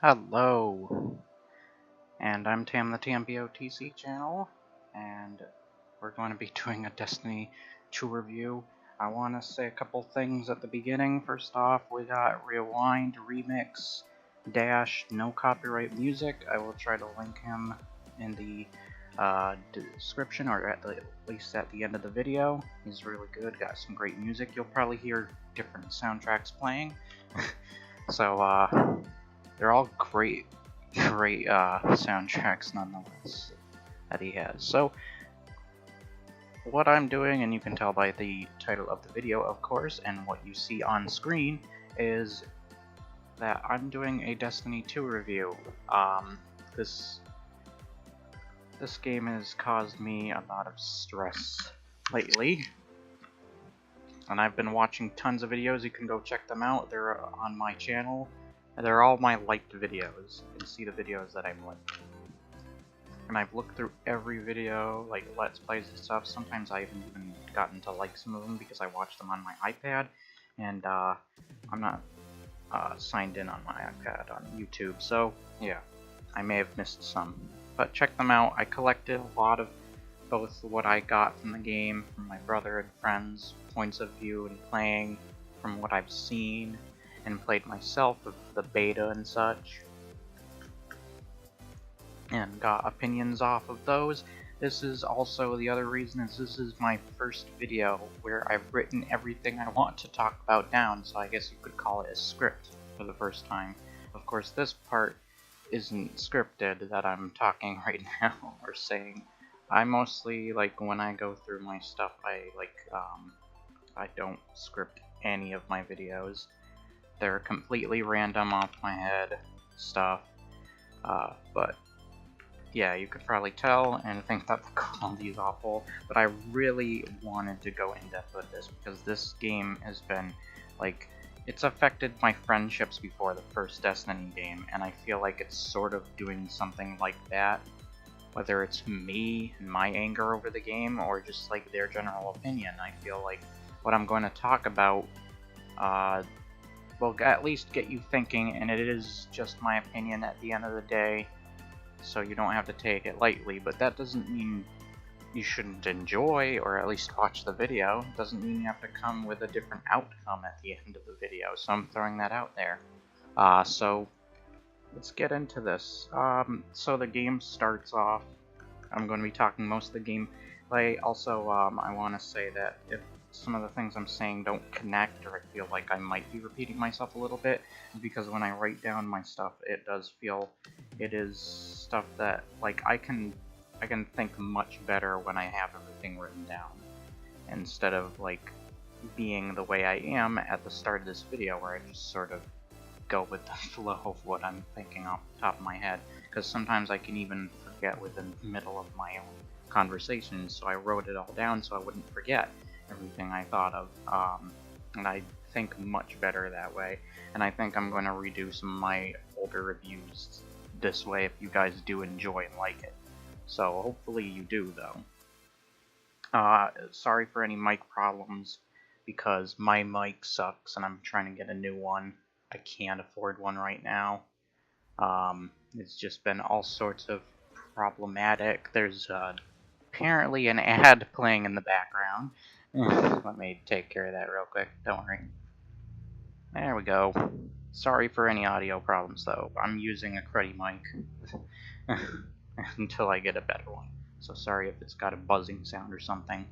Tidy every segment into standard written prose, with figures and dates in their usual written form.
Hello, and I'm Tam the TMBOTC channel, and we're going to be doing a Destiny 2 review. I want to say a couple things at the beginning. First off, we got Rewind Remix Dash No Copyright Music. I will try to link him in the description, or at least at the end of the video. He's really good, got some great music. You'll probably hear different soundtracks playing. So, they're all great soundtracks nonetheless that he has. So what I'm doing, and you can tell by the title of the video of course, and what you see on screen, is that I'm doing a Destiny 2 review. This game has caused me a lot of stress lately, and I've been watching tons of videos. You can go check them out, they're on my channel. They're all my liked videos. You can see the videos that I've liked. And I've looked through every video, like Let's Plays and stuff. Sometimes I haven't even gotten to like some of them because I watch them on my iPad. And I'm not signed in on my iPad on YouTube. So yeah, I may have missed some. But check them out. I collected a lot of both what I got from the game, from my brother and friends' points of view and playing, from what I've seen and played myself of the beta and such, and got opinions off of those. This is also the other reason is this is my first video where I've written everything I want to talk about down, so I guess you could call it a script for the first time. Of course, this part isn't scripted that I'm talking right now or saying. I mostly, like, when I go through my stuff, I don't script any of my videos. They're completely random off my head stuff, but yeah, you could probably tell and think that the quality is awful, but I really wanted to go in depth with this because this game has been, like, it's affected my friendships before the first Destiny game, and I feel like it's sort of doing something like that, whether it's me and my anger over the game or just like their general opinion. I feel like what I'm going to talk about will at least get you thinking, and it is just my opinion at the end of the day, so you don't have to take it lightly, but that doesn't mean you shouldn't enjoy or at least watch the video. It doesn't mean you have to come with a different outcome at the end of the video, so I'm throwing that out there. So let's get into this. So the game starts off, I'm going to be talking most of the gameplay. Also, I want to say that if some of the things I'm saying don't connect, or I feel like I might be repeating myself a little bit, because when I write down my stuff, it does feel it is stuff that, like, I can think much better when I have everything written down, instead of like being the way I am at the start of this video where I just sort of go with the flow of what I'm thinking off the top of my head, because sometimes I can even forget within the middle of my own conversation, so I wrote it all down so I wouldn't forget everything I thought of, and I think much better that way, and I think I'm going to redo some of my older reviews this way if you guys do enjoy and like it. So hopefully you do, though. Sorry for any mic problems, because my mic sucks and I'm trying to get a new one. I can't afford one right now. It's just been all sorts of problematic. There's apparently an ad playing in the background. Let me take care of that real quick, don't worry. There we go. Sorry for any audio problems, though. I'm using a cruddy mic until I get a better one. So sorry if it's got a buzzing sound or something.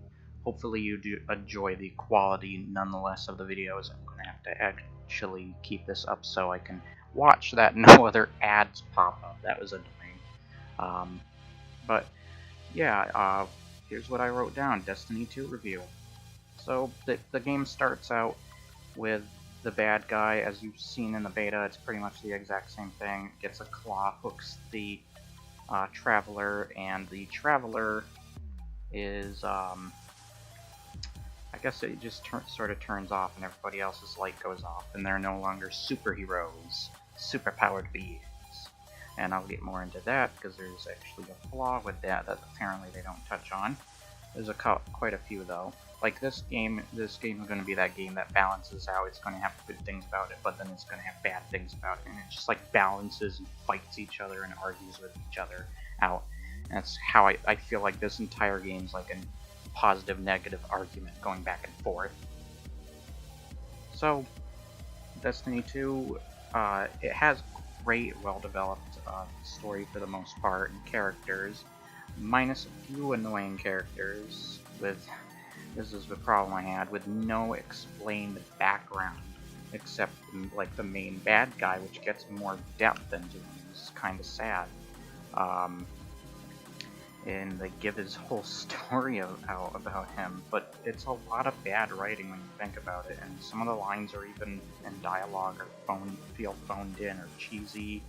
Hopefully you do enjoy the quality nonetheless of the videos. I'm going to have to actually keep this up so I can watch that no other ads pop up. That was annoying. But yeah, here's what I wrote down. Destiny 2 review. So the game starts out with the bad guy, as you've seen in the beta. It's pretty much the exact same thing. Gets a claw, hooks the Traveler, and the Traveler is, I guess it just sort of turns off and everybody else's light goes off, and they're no longer superheroes, superpowered beings. And I'll get more into that, because there's actually a flaw with that apparently they don't touch on. There's quite a few, though. Like this game is going to be that game that balances out. It's going to have good things about it, but then it's going to have bad things about it, and it just like balances and fights each other and argues with each other out. And that's how I feel like this entire game's like a positive negative argument going back and forth. So Destiny 2, it has great, well-developed story for the most part, and characters, minus a few annoying characters. This is the problem I had, with no explained background, except like the main bad guy, which gets more depth into him. It's kind of sad. And they give his whole story out about him, but it's a lot of bad writing when you think about it, and some of the lines are even in dialogue or feel phoned in or cheesy,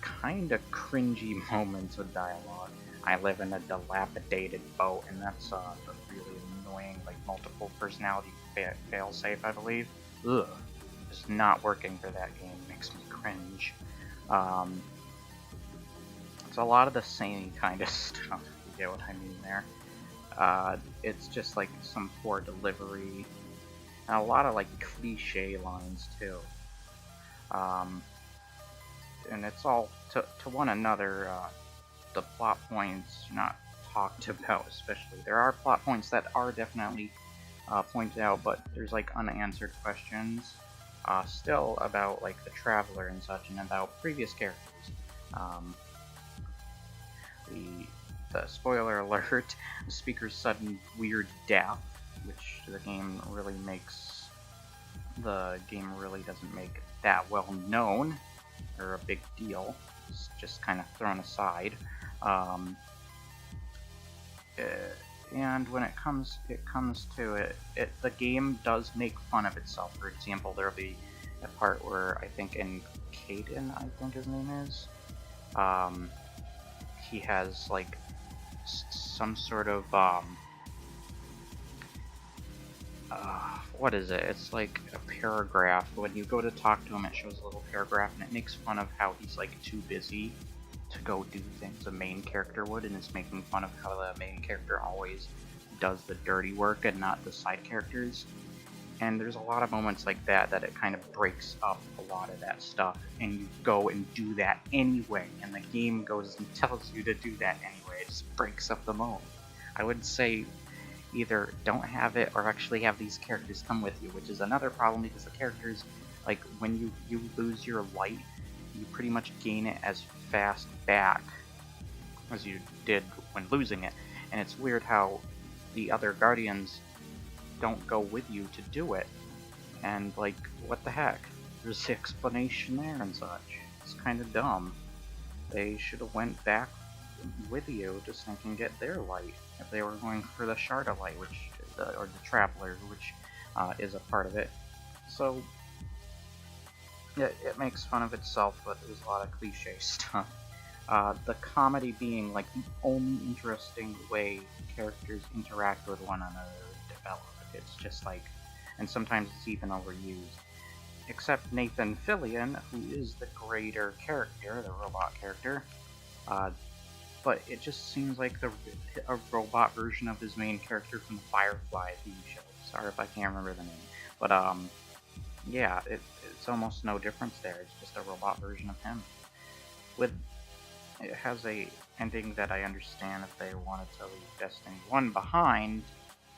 kind of cringy moments with dialogue. I live in a dilapidated boat, and that's a really annoying, like, multiple personality failsafe, I believe. Ugh, just not working for that game, makes me cringe. It's a lot of the same kind of stuff, you get what I mean there. It's just like some poor delivery, and a lot of like cliche lines too. And it's all to one another. The plot points are not talked about, especially. There are plot points that are definitely pointed out, but there's like unanswered questions still about like the Traveler and such, and about previous characters. The spoiler alert, the speaker's sudden weird death, which the game really doesn't make that well known or a big deal. It's just kind of thrown aside. And when it comes to it, the game does make fun of itself. For example, there'll be a part where I think in Caden, I think his name is, he has like some sort of what is it? It's like a paragraph. When you go to talk to him, it shows a little paragraph, and it makes fun of how he's like too busy to go do things a main character would, and it's making fun of how the main character always does the dirty work and not the side characters. And there's a lot of moments like that it kind of breaks up a lot of that stuff, and you go and do that anyway, and the game goes and tells you to do that anyway. It just breaks up the moment. I would say either don't have it or actually have these characters come with you, which is another problem, because the characters, like when you lose your light, you pretty much gain it as fast back as you did when losing it. And it's weird how the other Guardians don't go with you to do it, and like, what the heck? There's the explanation there and such. It's kind of dumb. They should have went back with you just so they can get their light if they were going for the Sharda light, or the Traveler, which is a part of it. So yeah, it makes fun of itself, but there's a lot of cliche stuff. The comedy being like the only interesting way characters interact with one another develop. It's just like, and sometimes it's even overused. Except Nathan Fillion, who is the greater character, the robot character, but it just seems like a robot version of his main character from the Firefly TV show. Sorry if I can't remember the name, but yeah, it's almost no difference there. It's just a robot version of him. It has a ending that I understand if they wanted to leave Destiny 1 behind,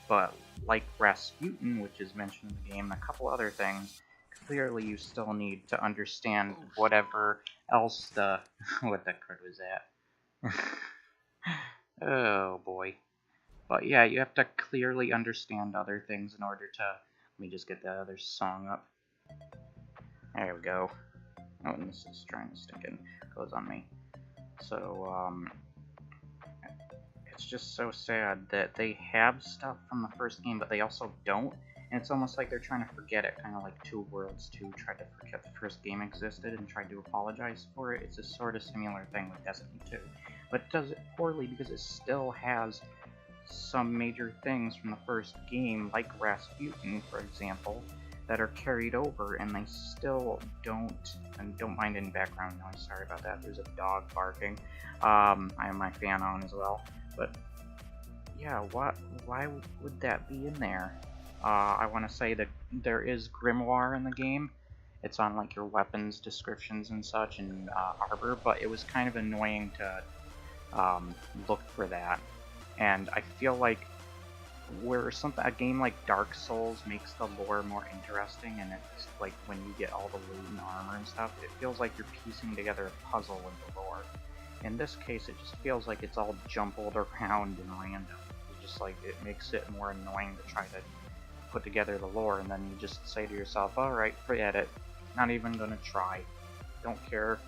but like Rasputin, which is mentioned in the game, and a couple other things, clearly you still need to understand whatever else what the crud was that? Oh boy. But yeah, you have to clearly understand other things in order to... Let me just get that other song up. There we go. Oh, and this is trying to stick in. Goes on me. So, it's just so sad that they have stuff from the first game, but they also don't. And it's almost like they're trying to forget it, kind of like Two Worlds 2 tried to forget the first game existed and tried to apologize for it. It's a sort of similar thing with Destiny 2. But it does it poorly because it still has some major things from the first game, like Rasputin, for example, that are carried over, and they still don't. And don't mind any background noise, sorry about that. There's a dog barking. I have my fan on as well. But yeah, why would that be in there? I want to say that there is grimoire in the game. It's on like your weapons descriptions and such and armor, but it was kind of annoying to look for that. And I feel like where a game like Dark Souls makes the lore more interesting, and it's like when you get all the loot and armor and stuff, it feels like you're piecing together a puzzle with the lore. In this case, it just feels like it's all jumbled around and random. It's just like it makes it more annoying to try to put together the lore, and then you just say to yourself, alright, forget it. Not even gonna try. Don't care.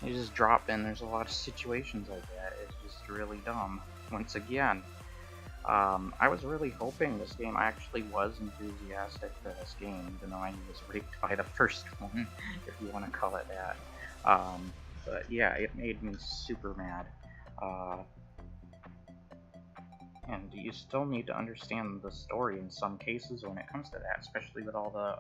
You just drop in. There's a lot of situations like that. It's just really dumb. Once again. I was really hoping this game, I actually was enthusiastic for this game, even though I was raped by the first one, if you want to call it that. But yeah, it made me super mad. And you still need to understand the story in some cases when it comes to that, especially with all the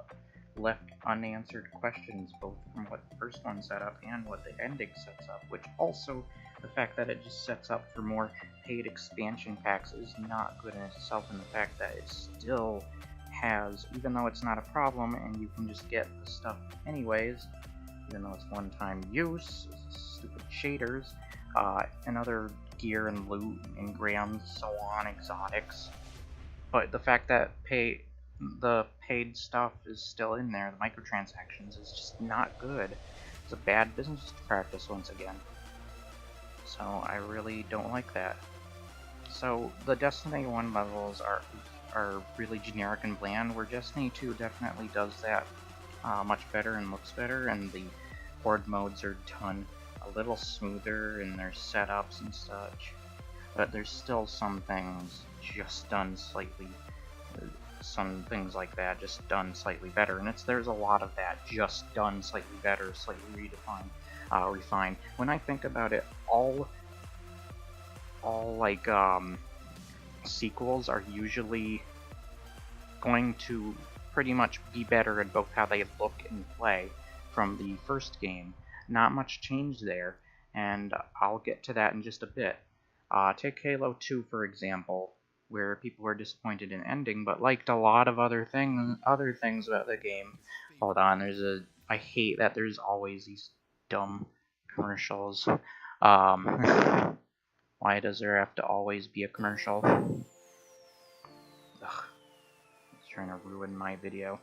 left unanswered questions, both from what the first one set up and what the ending sets up, which also, the fact that it just sets up for more paid expansion packs is not good in itself, and the fact that it still has, even though it's not a problem and you can just get the stuff anyways, even though it's one-time use, stupid shaders, and other gear and loot, engrams, so on, exotics, but the fact that the paid stuff is still in there, the microtransactions, is just not good. It's a bad business practice once again. So I really don't like that. So the Destiny 1 levels are really generic and bland, where Destiny 2 definitely does that much better and looks better, and the horde modes are done a little smoother in their setups and such. But there's still some things just done slightly, some things like that just done slightly better, and there's a lot of that just done slightly better, slightly refined. When I think about it, all like sequels are usually going to pretty much be better at both how they look and play from the first game. Not much change there, and I'll get to that in just a bit. Take Halo 2 for example, where people were disappointed in ending, but liked a lot of other things about the game. Hold on, I hate that there's always these dumb commercials. Why does there have to always be a commercial? Ugh, it's trying to ruin my video.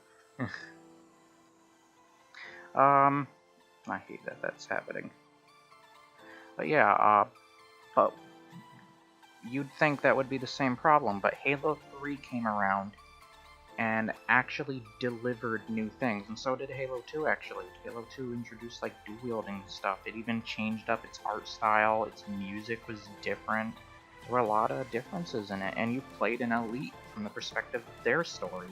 I hate that that's happening. But yeah, but you'd think that would be the same problem, but Halo 3 came around and actually delivered new things, and so did Halo 2 actually. Halo 2 introduced like dual-wielding stuff. It even changed up its art style, its music was different. There were a lot of differences in it, and you played an Elite from the perspective of their story.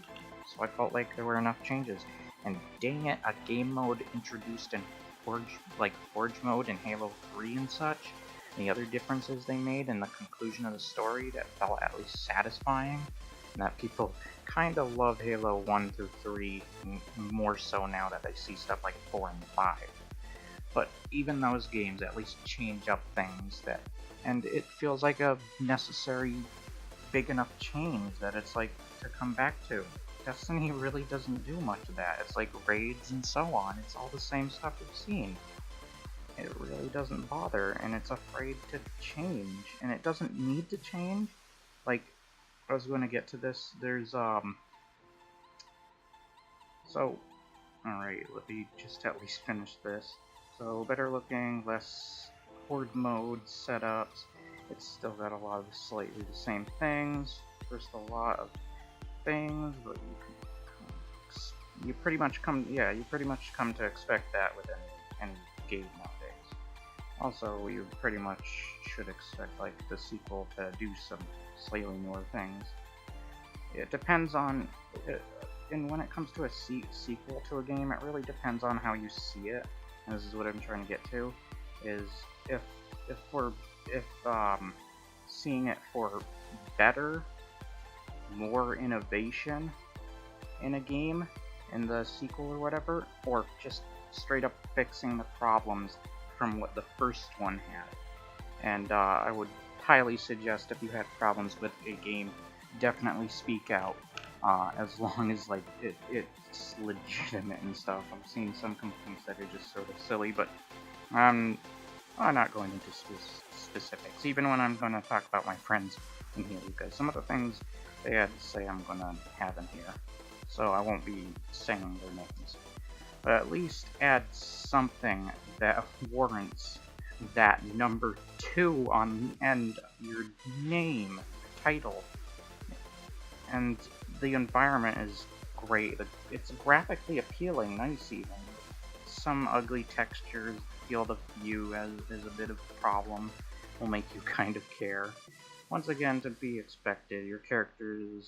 So I felt like there were enough changes. And dang it, a game mode introduced in Forge mode in Halo 3 and such, and the other differences they made in the conclusion of the story that felt at least satisfying, and that people kind of love Halo 1 through 3 more so now that they see stuff like 4 and 5. But even those games at least change up things and it feels like a necessary big enough change that it's like to come back to. Destiny really doesn't do much of that. It's like raids and so on. It's all the same stuff we've seen. It really doesn't bother, and it's afraid to change, and it doesn't need to change. Like, I was going to get to this. There's so, alright, let me just at least finish this. So, better looking, less horde mode setups. It's still got a lot of slightly the same things. First, a lot of things, but you pretty much come to expect that with any game nowadays. Also, you pretty much should expect like the sequel to do some slightly newer things. It depends on, and when it comes to a sequel to a game, it really depends on how you see it. And this is what I'm trying to get to, is if seeing it for better, more innovation in a game in the sequel or whatever, or just straight up fixing the problems from what the first one had. And I would highly suggest if you have problems with a game, definitely speak out. As long as like it's legitimate and stuff. I've seen some complaints that are just sort of silly, but I'm not going into specifics, even when I'm going to talk about my friends in here, because some of the things they had to say I'm going to have in here, so I won't be saying their names. But at least add something that warrants that number 2 on the end of your name, title. And the environment is great. It's graphically appealing, nice even. Some ugly textures, field of view is a bit of a problem, will make you kind of care. Once again, to be expected, your character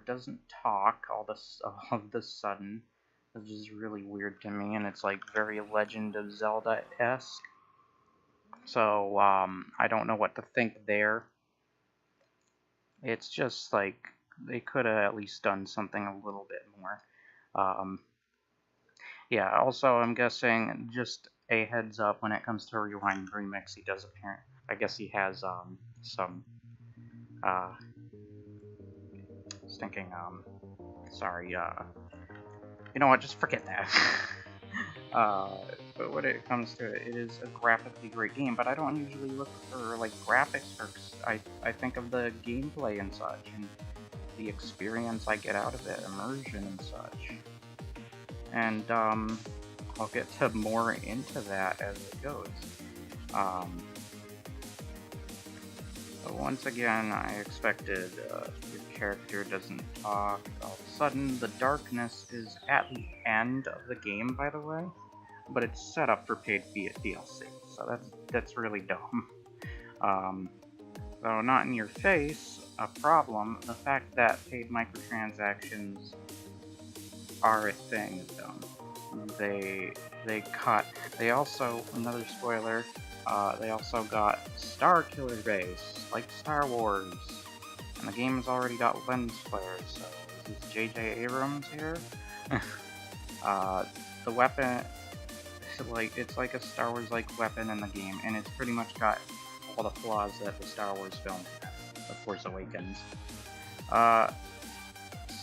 doesn't talk all of the sudden, which is really weird to me, and it's like very Legend of Zelda-esque. So I don't know what to think there. It's just like they could have at least done something a little bit more. Yeah, also, I'm guessing, just a heads up, when it comes to Rewind Remix, he does I guess he has, some, stinking, sorry, you know what, just forget that. But when it comes to it, it is a graphically great game, but I don't usually look for, like, graphics first. I think of the gameplay and such, and the experience I get out of it, immersion and such. And, I'll get to more into that as it goes. But once again, I expected your character doesn't talk. All of a sudden, the darkness is at the end of the game, by the way, but it's set up for paid DLC, so that's really dumb. Though not in your face, a problem, the fact that paid microtransactions are a thing is dumb. They also, another spoiler, they also got Star Killer Base, like Star Wars, and the game's already got lens flares, so is this J.J. Abrams here? The weapon, it's like a Star Wars-like weapon in the game, and it's pretty much got all the flaws that the Star Wars film had, The Force Awakens.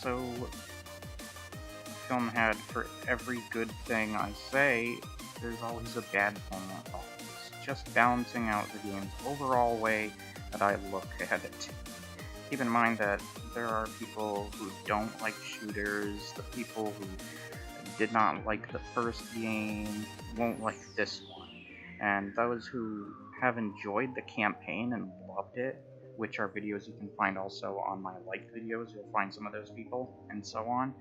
So film had, for every good thing I say, there's always a bad thing that follows. Just balancing out the game's overall way that I look at it. Keep in mind that there are people who don't like shooters, the people who did not like the first game won't like this one, and those who have enjoyed the campaign and loved it, which are videos you can find also on my liked videos, you'll find some of those people, and so on,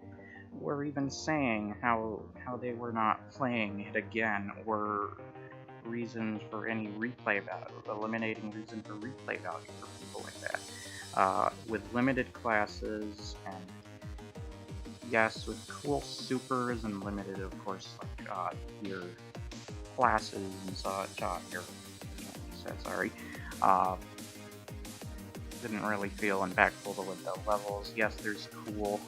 were even saying how they were not playing it again, or reasons for any replay value, eliminating reason for replay value for people like that. With limited classes, and yes, with cool supers and limited, of course, like your classes and such, sorry, didn't really feel impactful with the levels. Yes, there's cool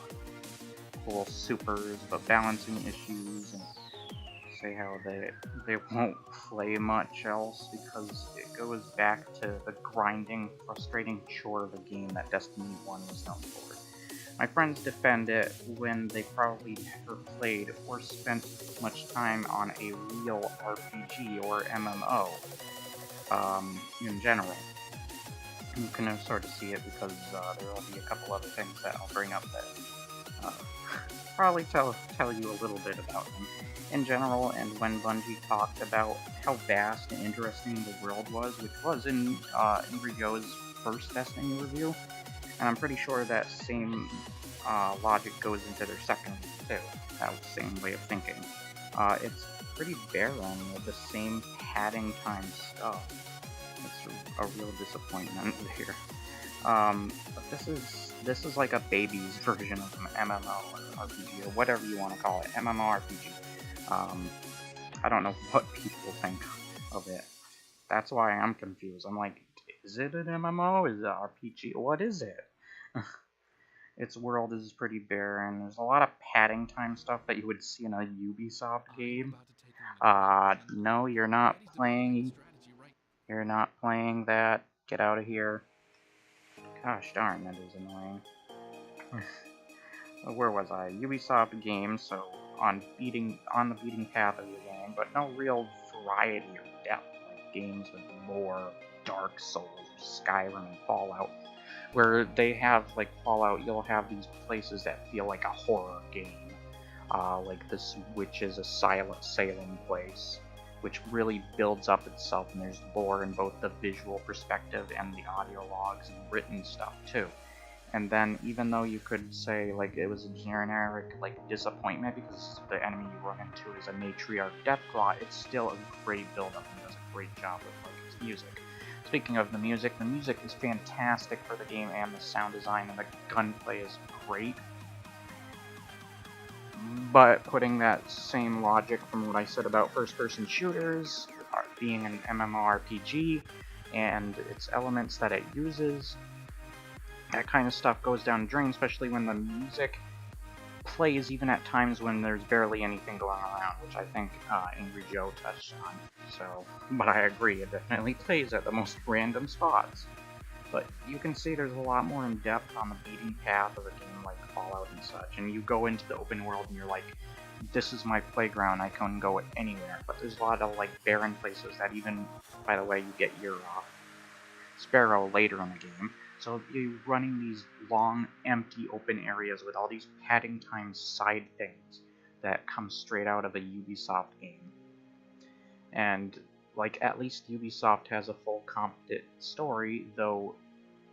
supers, but balancing issues, and say how they won't play much else because it goes back to the grinding, frustrating chore of a game that Destiny 1 was known for. My friends defend it when they probably never played or spent much time on a real RPG or MMO, in general. You can sort of see it because there will be a couple other things that I'll bring up that probably tell you a little bit about them in general. And when Bungie talked about how vast and interesting the world was, which was in Rigo's first Destiny review, and I'm pretty sure that same logic goes into their second too, that same way of thinking. It's pretty barren with the same padding time stuff. It's a real disappointment here. But this is like a baby's version of an MMO or RPG, or whatever you want to call it, MMORPG. I don't know what people think of it. That's why I'm confused. I'm like, is it an MMO? Is it an RPG? What is it? Its world is pretty barren. There's a lot of padding time stuff that you would see in a Ubisoft game. No, you're not playing You're not playing that. Get out of here. Gosh darn, that is annoying. Where was I? Ubisoft games, so on the beating path of the game, but no real variety or depth, like games with lore, Dark Souls, Skyrim, and Fallout, where they have, like Fallout, you'll have these places that feel like a horror game, like this witch's asylum place, which really builds up itself, and there's lore in both the visual perspective and the audio logs and written stuff too. And then, even though you could say like it was a generic like disappointment because the enemy you run into is a matriarch deathclaw, it's still a great build-up and does a great job with like its music. Speaking of the music is fantastic for the game, and the sound design and the gunplay is great. But putting that same logic from what I said about first-person shooters, being an MMORPG, and its elements that it uses, that kind of stuff goes down the drain, especially when the music plays even at times when there's barely anything going around, which I think Angry Joe touched on. So, but I agree, it definitely plays at the most random spots. But you can see there's a lot more in depth on the beating path of a game like Fallout and such, and you go into the open world and you're like, this is my playground, I can go anywhere. But there's a lot of like barren places that even, by the way, you get your Sparrow later in the game. So you're running these long, empty, open areas with all these padding time side things that come straight out of a Ubisoft game. And, like, at least Ubisoft has a full, competent story, though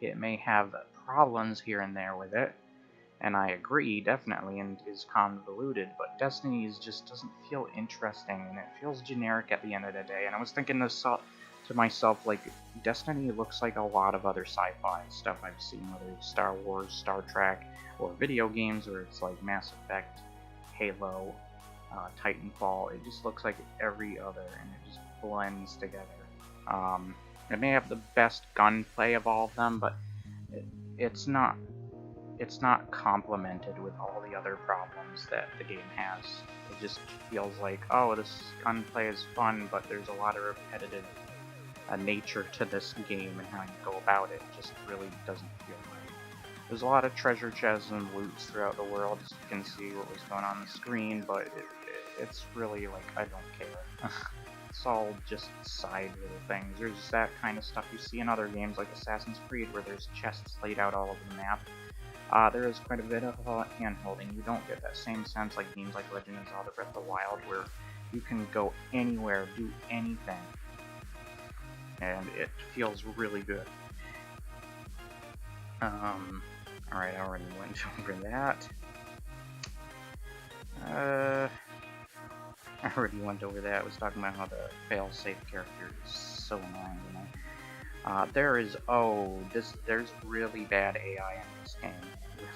it may have problems here and there with it. And I agree, definitely, and is convoluted, but Destiny just doesn't feel interesting, and it feels generic at the end of the day. And I was thinking this to myself, like, Destiny looks like a lot of other sci-fi stuff I've seen, whether it's Star Wars, Star Trek, or video games where it's like Mass Effect, Halo, Titanfall. It just looks like every other, and it just blends together. It may have the best gunplay of all of them, but it's not complemented with all the other problems that the game has. It just feels like, oh, this gunplay is fun, but there's a lot of repetitive nature to this game, and how you go about it just really doesn't feel right. There's a lot of treasure chests and loots throughout the world, as you can see what was going on the screen, but it's really like, I don't care. It's all just side little things. There's that kind of stuff you see in other games like Assassin's Creed, where there's chests laid out all over the map. There is quite a bit of hand-holding. You don't get that same sense like games like Legend of Zelda Breath of the Wild, where you can go anywhere, do anything, and it feels really good. Alright, I already went over that. I already went over that. I was talking about how the fail-safe character is so annoying, you know? There's really bad AI in this game.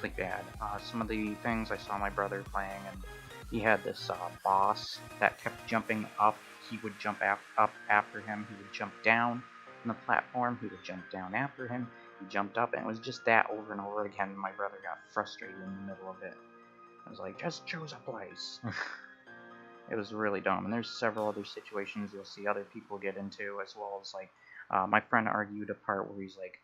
Really bad. Some of the things I saw my brother playing, and he had this boss that kept jumping up. He would jump up after him. He would jump down on the platform. He would jump down after him. He jumped up, and it was just that over and over again. My brother got frustrated in the middle of it. I was like, just choose a place. It was really dumb. And there's several other situations you'll see other people get into, as well as like, my friend argued a part where he's like,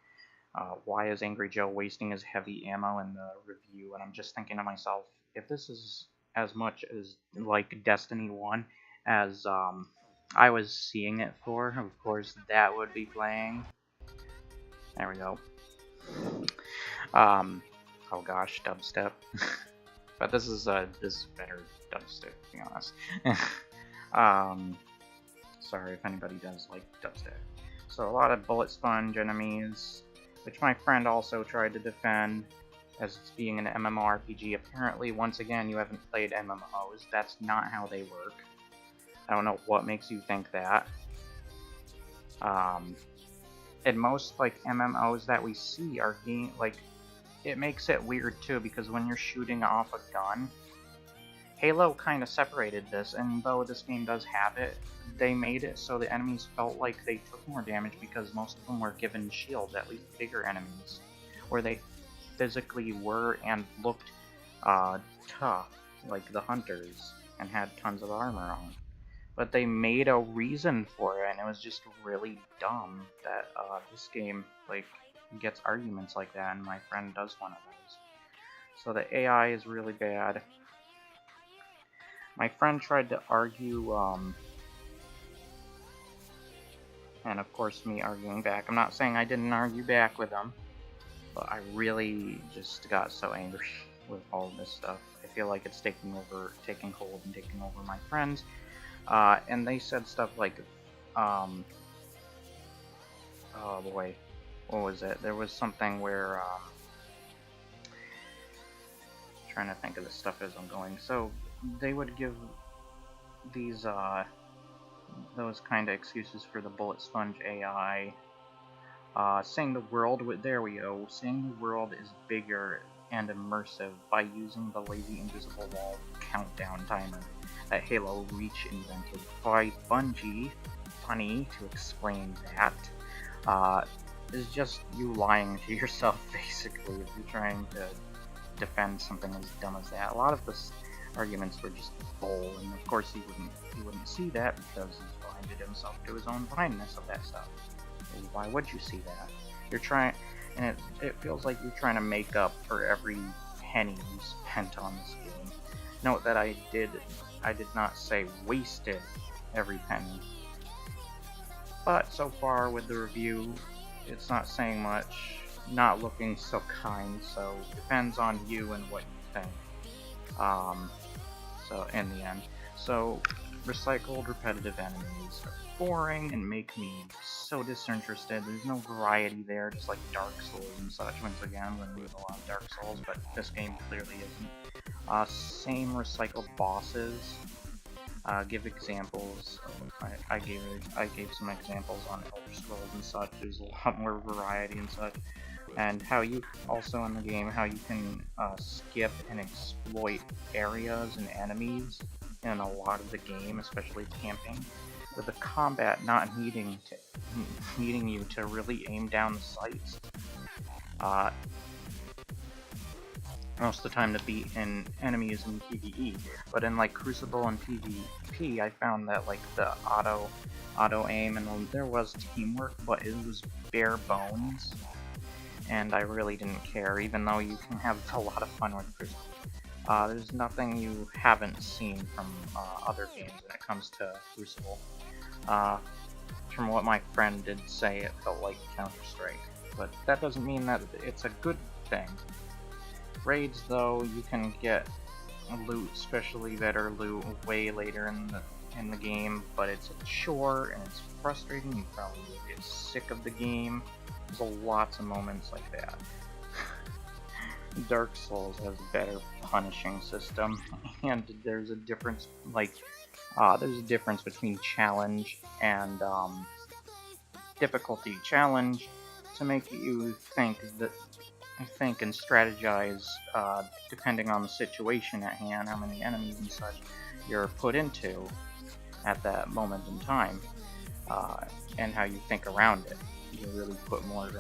why is Angry Joe wasting his heavy ammo in the review? And I'm just thinking to myself, if this is as much as like Destiny 1 as I was seeing it for, of course that would be playing. There we go. Oh gosh, dubstep. But this is better dubstep, to be honest. Sorry if anybody does like dubstep. So a lot of bullet sponge enemies, which my friend also tried to defend as it's being an MMORPG. Apparently, once again, you haven't played MMOs. That's not how they work. I don't know what makes you think that. And most like MMOs that we see are it makes it weird too, because when you're shooting off a gun, Halo kind of separated this, and though this game does have it, they made it so the enemies felt like they took more damage because most of them were given shields, at least bigger enemies, where they physically were and looked tough, like the hunters, and had tons of armor on. but they made a reason for it, and it was just really dumb that this game like gets arguments like that, and my friend does one of those. So the AI is really bad. My friend tried to argue, and of course me arguing back. I'm not saying I didn't argue back with him, but I really just got so angry with all this stuff. I feel like it's taking hold and taking over my friends. And they said stuff like, oh boy, what was it? There was something where, trying to think of the stuff as I'm going. So they would give these, those kind of excuses for the bullet sponge AI, saying the world, there we go, saying the world is bigger and immersive by using the lazy invisible wall countdown timer that Halo Reach invented by Bungie. Funny to explain that. Is just you lying to yourself, basically, if you're trying to defend something as dumb as that. A lot of the arguments were just bull, and of course he wouldn't see that because he's blinded himself to his own blindness of that stuff. Why would you see that? You're trying, and it feels like you're trying to make up for every penny you spent on this game. Note that I did not say wasted every penny. But so far with the review, it's not saying much, not looking so kind, so depends on you and what you think. So in the end, so recycled repetitive enemies are boring and make me so disinterested. There's no variety there, just like Dark Souls and such. Once again, I'm going to use a lot of Dark Souls, but this game clearly isn't. Same recycled bosses. Give examples. I gave some examples on Elder Scrolls and such. There's a lot more variety and such. And how you, also in the game, how you can skip and exploit areas and enemies in a lot of the game, especially camping, with the combat not needing you to really aim down the sights. Most of the time to beat enemies in PvE, but in like Crucible and PvP, I found that like the auto aim, and there was teamwork, but it was bare bones, and I really didn't care, even though you can have a lot of fun with Crucible. There's nothing you haven't seen from other games when it comes to Crucible. From what my friend did say, it felt like Counter-Strike, but that doesn't mean that it's a good thing. Raids, though, you can get loot, especially better loot, way later in the game, but it's a chore and it's frustrating. You probably get sick of the game. There's lots of moments like that. Dark Souls has a better punishing system, and there's a difference, there's a difference between challenge and difficulty. Challenge to make you think and strategize, depending on the situation at hand, how many enemies and such you're put into at that moment in time, and how you think around it. You really put more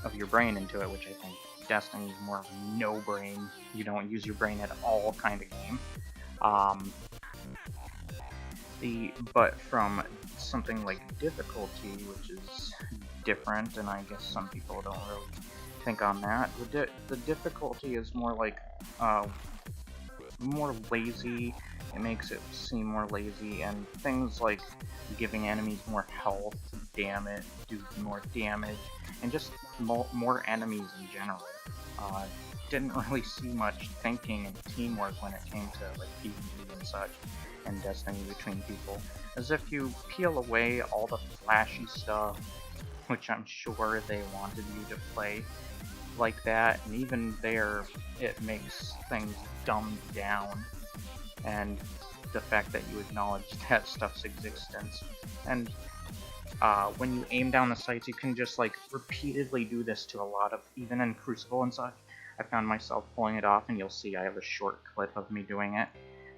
of your brain into it, which I think Destiny is more of a no-brain, you don't use your brain at all kind of game. But from something like difficulty, which is different, and I guess some people don't really think on that, the difficulty is more like more lazy. It makes it seem more lazy, and things like giving enemies more health, damage, do more damage, and just more enemies in general. Didn't really see much thinking and teamwork when it came to like PvP and such, and Destiny between people. As if you peel away all the flashy stuff, which I'm sure they wanted you to play like that, and even there, it makes things dumbed down, and the fact that you acknowledge that stuff's existence. And when you aim down the sights, you can just like repeatedly do this to a lot of, even in Crucible and such. I found myself pulling it off, and you'll see I have a short clip of me doing it,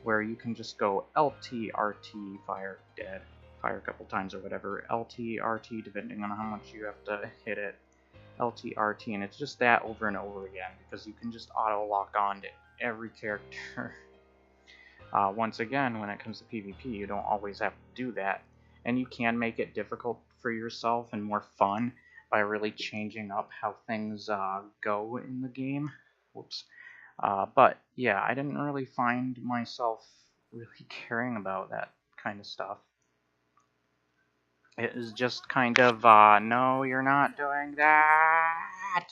where you can just go LT, RT, fire, dead, fire a couple times or whatever, LT, RT, depending on how much you have to hit it, LT, RT, and it's just that over and over again, because you can just auto lock on to every character. Once again, when it comes to PvP, you don't always have to do that, and you can make it difficult for yourself and more fun by really changing up how things go in the game. Whoops. But yeah, I didn't really find myself really caring about that kind of stuff. It is just kind of, no, you're not doing that!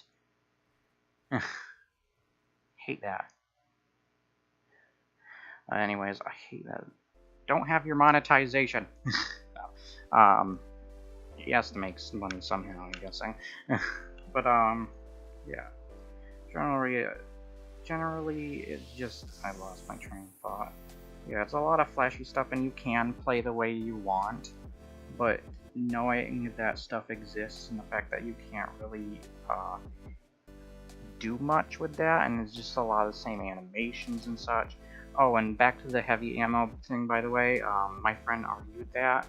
Hate that. Anyways, I hate that. Don't have your monetization. He has to make some money somehow, I'm guessing. But, yeah. Generally, it's just, I lost my train of thought. Yeah, it's a lot of flashy stuff, and you can play the way you want, but knowing that stuff exists and the fact that you can't really do much with that, and it's just a lot of the same animations and such. Oh, and back to the heavy ammo thing, by the way, my friend argued that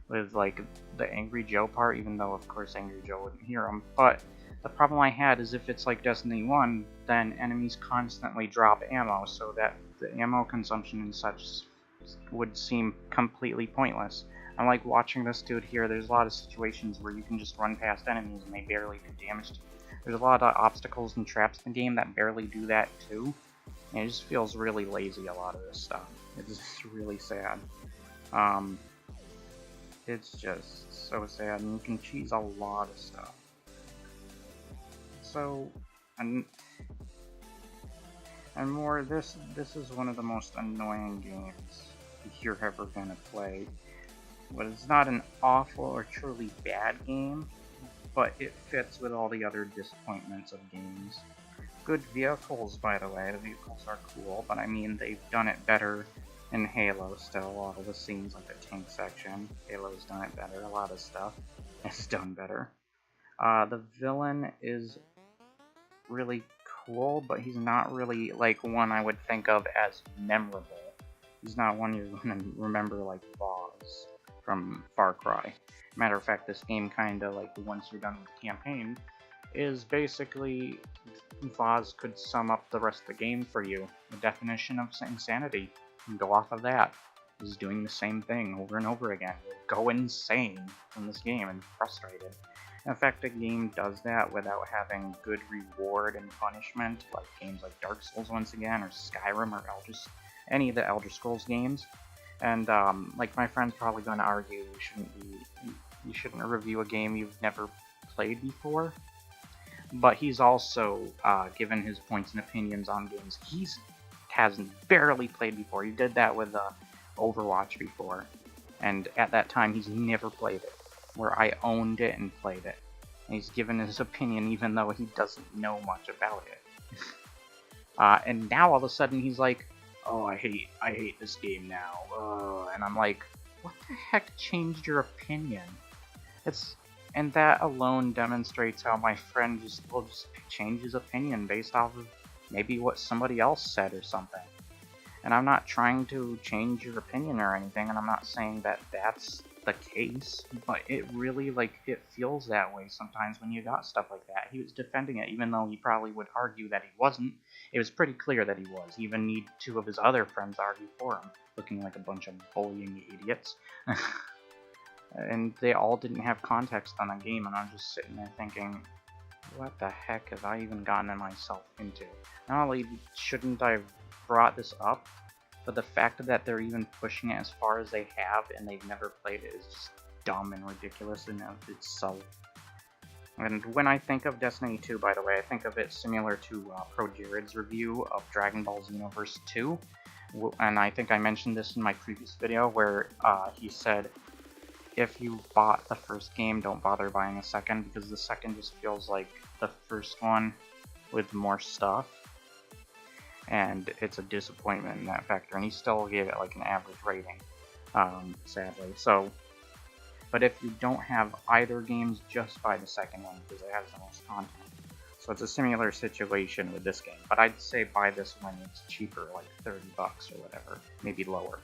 with, like, the Angry Joe part, even though, of course, Angry Joe wouldn't hear him, but the problem I had is if it's like Destiny 1, then enemies constantly drop ammo, so that the ammo consumption and such would seem completely pointless. Unlike watching this dude here, there's a lot of situations where you can just run past enemies and they barely do damage to you. There's a lot of obstacles and traps in the game that barely do that too, and it just feels really lazy, a lot of this stuff. It's just really sad. It's just so sad, and you can cheese a lot of stuff. So, and more, this is one of the most annoying games you're ever gonna play. But it's not an awful or truly bad game, but it fits with all the other disappointments of games. Good vehicles, by the way. The vehicles are cool, but I mean, they've done it better in Halo still. A lot of the scenes, like the tank section, Halo's done it better. A lot of stuff is done better. The villain is really cool, but he's not really like one I would think of as memorable. He's not one you're gonna remember like Voz from Far Cry. Matter of fact, this game kinda, like, once you're done with the campaign, is basically Voz could sum up the rest of the game for you. The definition of insanity. And go off of that. Is doing the same thing over and over again. You'll go insane in this game and frustrated. In fact, a game does that without having good reward and punishment, like games like Dark Souls once again, or Skyrim, or any of the Elder Scrolls games. And like my friend's probably going to argue, you shouldn't review a game you've never played before. But he's also given his points and opinions on games hasn't barely played before. He did that with Overwatch before, and at that time he's never played it, where I owned it and played it. And he's given his opinion even though he doesn't know much about it. And now all of a sudden he's like, oh, I hate this game now. And I'm like, what the heck changed your opinion? And that alone demonstrates how my friend will just change his opinion based off of maybe what somebody else said or something. And I'm not trying to change your opinion or anything, and I'm not saying that that's the case, but it really, it feels that way sometimes when you got stuff like that. He was defending it, even though he probably would argue that he wasn't. It was pretty clear that he was. He even need two of his other friends argue for him, looking like a bunch of bullying idiots. And they all didn't have context on the game, and I'm just sitting there thinking, what the heck have I even gotten myself into? Not only shouldn't I have brought this up, but the fact that they're even pushing it as far as they have and they've never played it is just dumb and ridiculous in of itself. And when I think of Destiny 2, by the way, I think of it similar to Pro Jared's review of Dragon Ball Xenoverse 2. And I think I mentioned this in my previous video where he said, if you bought the first game, don't bother buying a second, because the second just feels like the first one with more stuff. And it's a disappointment in that factor, and he still gave it like an average rating, sadly. So, but if you don't have either games, just buy the second one because it has the most content. So it's a similar situation with this game, but I'd say buy this when it's cheaper, like 30 bucks or whatever, maybe lower.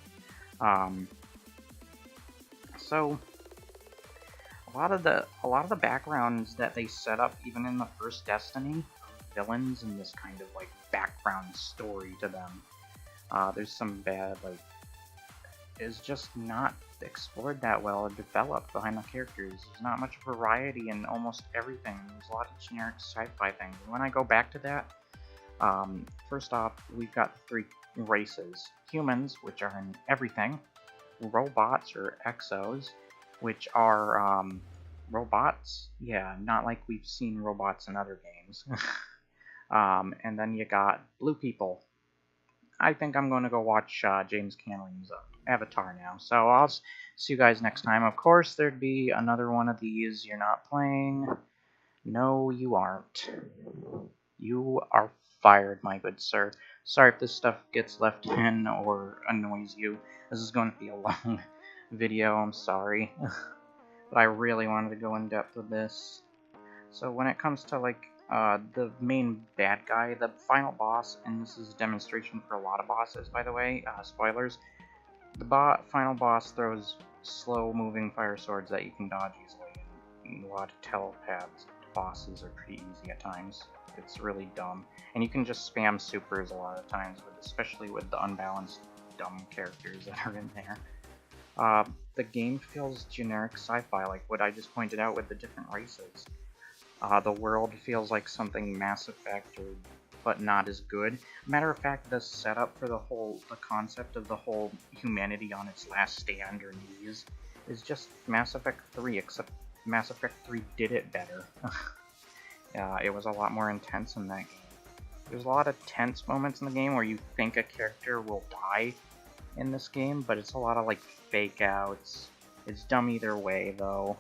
So a lot of the backgrounds that they set up, even in the first Destiny, villains and this kind of like background story to them, There's some bad, like, is just not explored that well or developed behind the characters. There's not much variety in almost everything. There's a lot of generic sci-fi things. When I go back to that, first off, we've got three races. Humans, which are in everything. Robots, or exos, which are, robots? Yeah, not like we've seen robots in other games. And then you got blue people. I think I'm going to go watch James Cameron's Avatar now. So I'll see you guys next time. Of course, there'd be another one of these. You're not playing. No, you aren't. You are fired, my good sir. Sorry if this stuff gets left in or annoys you. This is going to be a long video, I'm sorry. But I really wanted to go in depth with this. So when it comes to, like, the main bad guy, the final boss, and this is a demonstration for a lot of bosses, by the way, spoilers, the final boss throws slow-moving fire swords that you can dodge easily, and a lot of telepaths bosses are pretty easy at times. It's really dumb. And you can just spam supers a lot of times, especially with the unbalanced, dumb characters that are in there. The game feels generic sci-fi, like what I just pointed out with the different races. The world feels like something Mass Effect, but not as good. Matter of fact, the setup for the concept of the whole humanity on its last stand or knees is just Mass Effect 3, except Mass Effect 3 did it better. It was a lot more intense in that game. There's a lot of tense moments in the game where you think a character will die in this game, but it's a lot of, like, fake outs. It's dumb either way, though,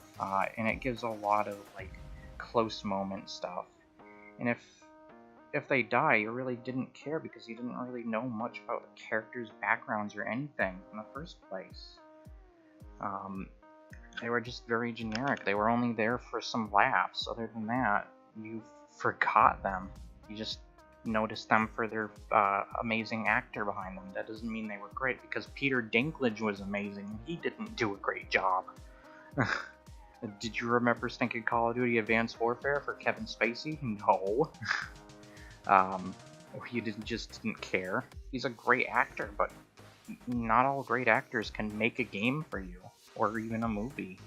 and it gives a lot of, like, close moment stuff. And if they die, you really didn't care because you didn't really know much about the characters' backgrounds or anything in the first place. They were just very generic. They were only there for some laughs. Other than that, you forgot them. You just noticed them for their amazing actor behind them. That doesn't mean they were great, because Peter Dinklage was amazing. He didn't do a great job. Did you remember stinking Call of Duty Advanced Warfare for Kevin Spacey? No. Or you just didn't care. He's a great actor, but not all great actors can make a game for you, or even a movie.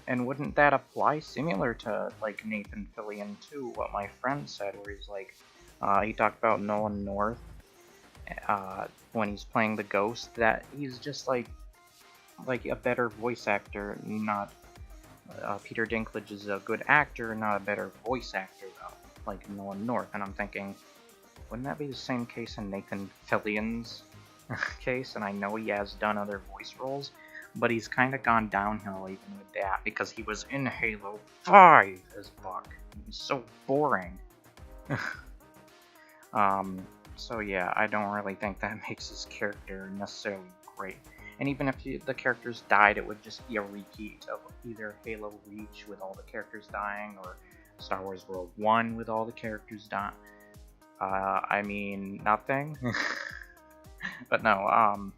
And wouldn't that apply similar to, like, Nathan Fillion too, what my friend said, where he's like, he talked about Nolan North, when he's playing the Ghost, that he's just like a better voice actor, not, Peter Dinklage is a good actor, not a better voice actor, though, like Nolan North. And I'm thinking, wouldn't that be the same case in Nathan Fillion's case? And I know he has done other voice roles, but he's kind of gone downhill even with that, because he was in Halo 5 as Buck. He's so boring. So yeah, I don't really think that makes his character necessarily great. And even if the characters died, it would just be a repeat of either Halo Reach with all the characters dying, or Star Wars World 1 with all the characters dying. I mean, nothing. But no,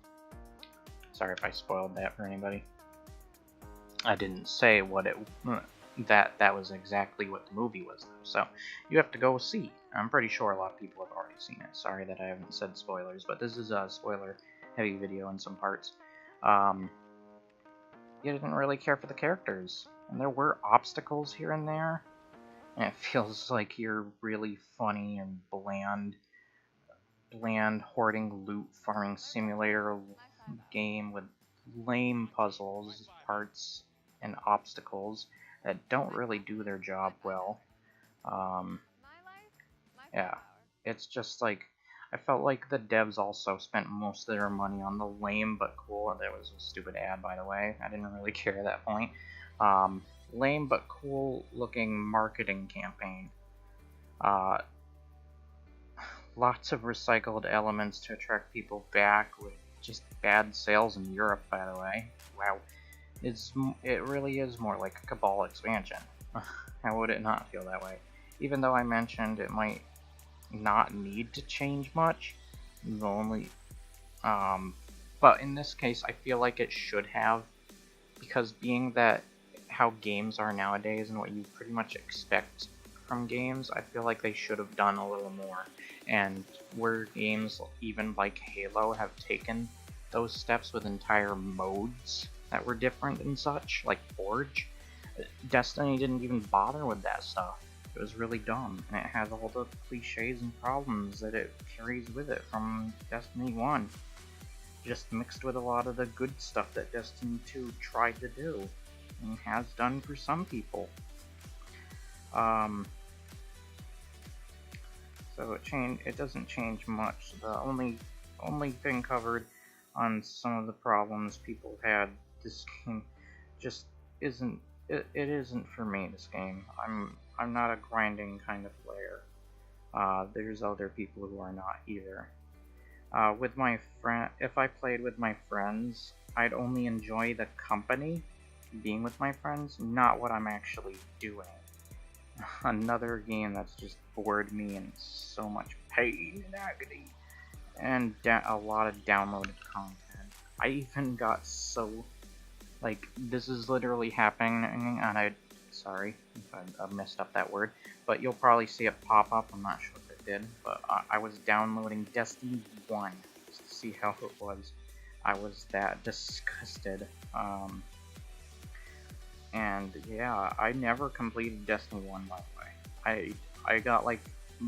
sorry if I spoiled that for anybody. I didn't say what that was exactly what the movie was, though, so you have to go see. I'm pretty sure a lot of people have already seen it. Sorry that I haven't said spoilers, but this is a spoiler-heavy video in some parts. You didn't really care for the characters, and there were obstacles here and there, and it feels like you're really funny and bland hoarding loot farming simulator game with lame puzzles, parts, and obstacles that don't really do their job well. Yeah, it's just like, I felt like the devs also spent most of their money on the lame but cool. That was a stupid ad, by the way. I didn't really care at that point. Lame but cool looking marketing campaign. Lots of recycled elements to attract people back, with just bad sales in Europe, by the way. Wow. It really is more like a Cabal expansion. How would it not feel that way? Even though I mentioned it might not need to change much, but in this case I feel like it should have, because being that how games are nowadays and what you pretty much expect from games, I feel like they should have done a little more. And where games even like Halo have taken those steps with entire modes that were different and such, like Forge, Destiny didn't even bother with that stuff. It was really dumb, and it has all the cliches and problems that it carries with it from Destiny 1. Just mixed with a lot of the good stuff that Destiny 2 tried to do, and has done for some people. So it doesn't change much. The only thing covered on some of the problems people had, this game just isn't it isn't for me. This game, I'm not a grinding kind of player. There's other people who are not either. With my friend, if I played with my friends, I'd only enjoy the company, being with my friends, not what I'm actually doing. Another game that's just bored me in so much pain and agony, and a lot of downloaded content. I even got so, like, this is literally happening, and sorry if I messed up that word, but you'll probably see it pop up. I'm not sure if it did, but I was downloading Destiny 1 just to see how it was. I was that disgusted. And yeah, I never completed Destiny 1, by the way. I got like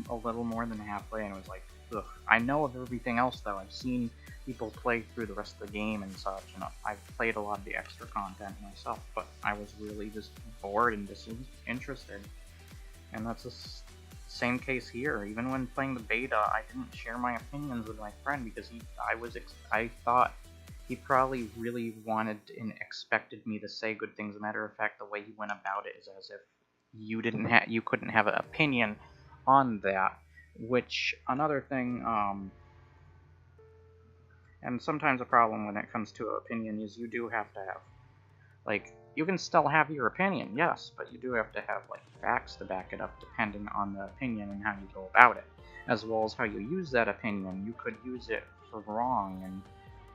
a little more than halfway and was like, ugh. I know of everything else though. I've seen people play through the rest of the game and such, and I've played a lot of the extra content myself, but I was really just bored and disinterested. And that's the same case here. Even when playing the beta, I didn't share my opinions with my friend because I thought he probably really wanted and expected me to say good things. As a matter of fact, the way he went about it is as if you couldn't have an opinion on that. Which, another thing, and sometimes a problem when it comes to an opinion is you do have to have, like, you can still have your opinion, yes, but you do have to have, like, facts to back it up depending on the opinion and how you go about it, as well as how you use that opinion. You could use it for wrong and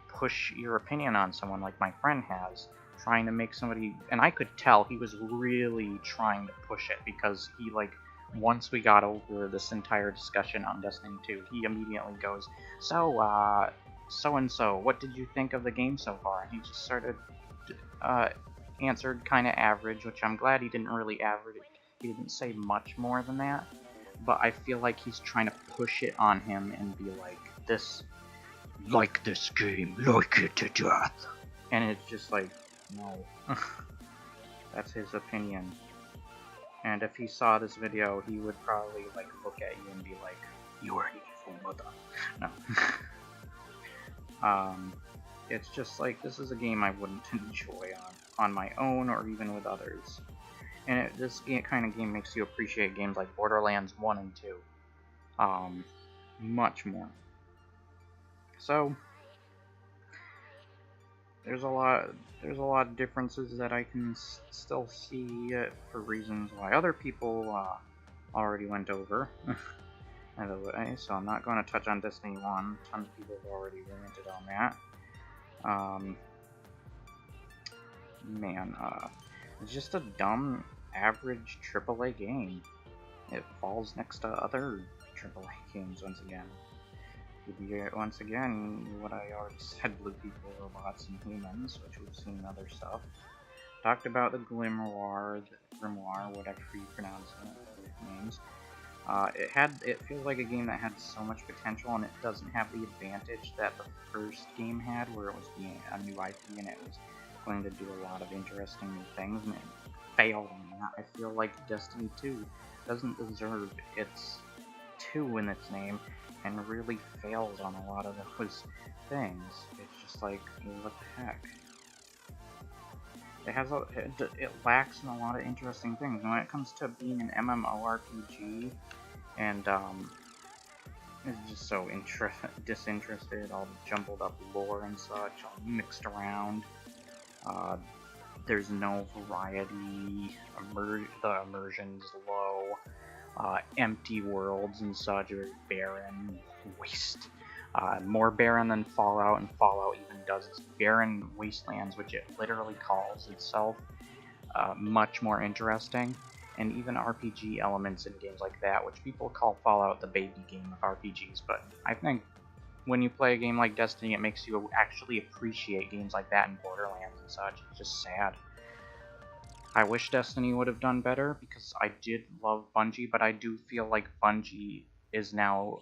push your opinion on someone like my friend has, trying to make somebody, and I could tell he was really trying to push it because he, like, once we got over this entire discussion on Destiny 2, he immediately goes, so-and-so, what did you think of the game so far? And he just started, answered kind of average, which I'm glad he didn't really average. He didn't say much more than that, but I feel like he's trying to push it on him and be like, this game, like it to death. And it's just like, no. That's his opinion. And if he saw this video, he would probably, like, look at you and be like, you are an evil mother. No. It's just like, this is a game I wouldn't enjoy on my own or even with others. And this kind of game makes you appreciate games like Borderlands 1 and 2. Much more. So, there's a lot of differences that I can still see for reasons why other people already went over. By the way, so I'm not going to touch on Destiny 1. Tons of people have already ranted on that. It's just a dumb, average AAA game. It falls next to other AAA games once again. Once again, what I already said, blue people, robots, and humans, which we've seen in other stuff. Talked about the Grimoire, whatever you pronounce it, names. It feels like a game that had so much potential, and it doesn't have the advantage that the first game had, where it was a new IP and it was going to do a lot of interesting new things, and it failed on that. I feel like Destiny 2 doesn't deserve its 2 in its name, and really fails on a lot of those things. It's just like, what the heck? It lacks in a lot of interesting things. And when it comes to being an MMORPG, and it's just so disinterested, all the jumbled up lore and such, all mixed around. There's no variety. The immersion's low. Empty worlds and such, very barren, waste. More barren than Fallout, and Fallout even does its barren wastelands, which it literally calls itself, much more interesting. and even RPG elements in games like that, which people call Fallout the baby game of RPGs, but I think when you play a game like Destiny, it makes you actually appreciate games like that in Borderlands and such. It's just sad. I wish Destiny would have done better, because I did love Bungie, but I do feel like Bungie is now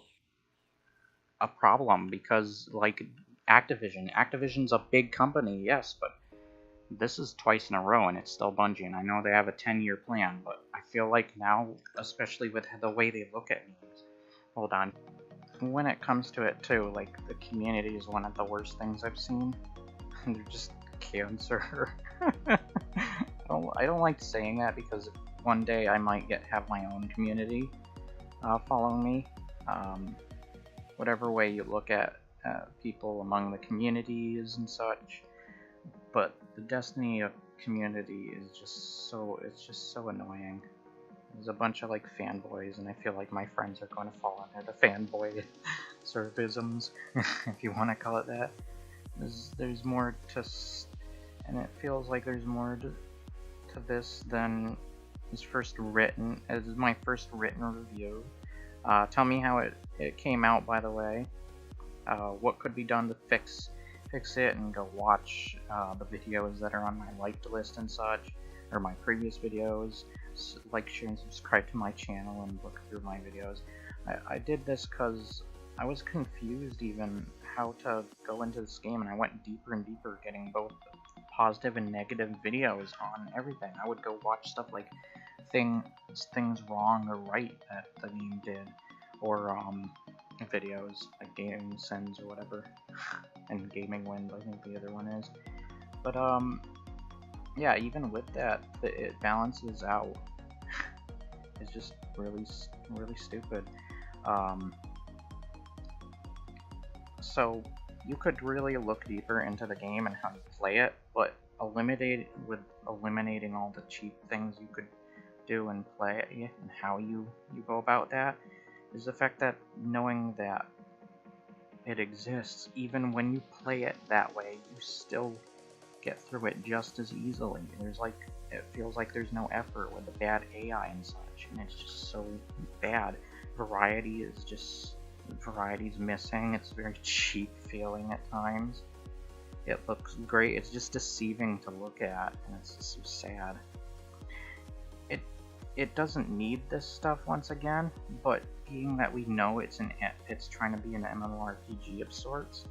a problem, because, like, Activision's a big company, yes, but this is twice in a row, and it's still Bungie, and I know they have a 10-year plan, but I feel like now, especially with the way they look at games, hold on, when it comes to it too, like, the community is one of the worst things I've seen. They're just cancer. I don't like saying that, because one day I might have my own community following me. Whatever way you look at people among the communities and such, but the Destiny community is just so annoying. There's a bunch of like fanboys, and I feel like my friends are going to fall under the fanboy sort of isms, if you want to call it that. There's more to, and it feels like there's more to this than is my first written review. Tell me how it came out, by the way. What could be done to fix it, and go watch the videos that are on my liked list and such, or my previous videos. Like, share, and subscribe to my channel, and look through my videos. I did this because I was confused even how to go into this game, and I went deeper and deeper, getting both positive and negative videos on everything. I would go watch stuff like things wrong or right that the game did, or videos like Gaming Sins or whatever, and Gaming Wins, I think the other one is. But yeah, even with that, it balances out. It's just really stupid. So you could really look deeper into the game and how you play it, but eliminating all the cheap things you could do and play it, and how you go about that, is the fact that knowing that it exists, even when you play it that way, you still get through it just as easily. It feels like there's no effort with the bad AI and such, and it's just so bad. Variety's missing. It's very cheap feeling at times. It looks great. It's just deceiving to look at, and it's just so sad. It doesn't need this stuff once again, but being that we know it's trying to be an MMORPG of sorts,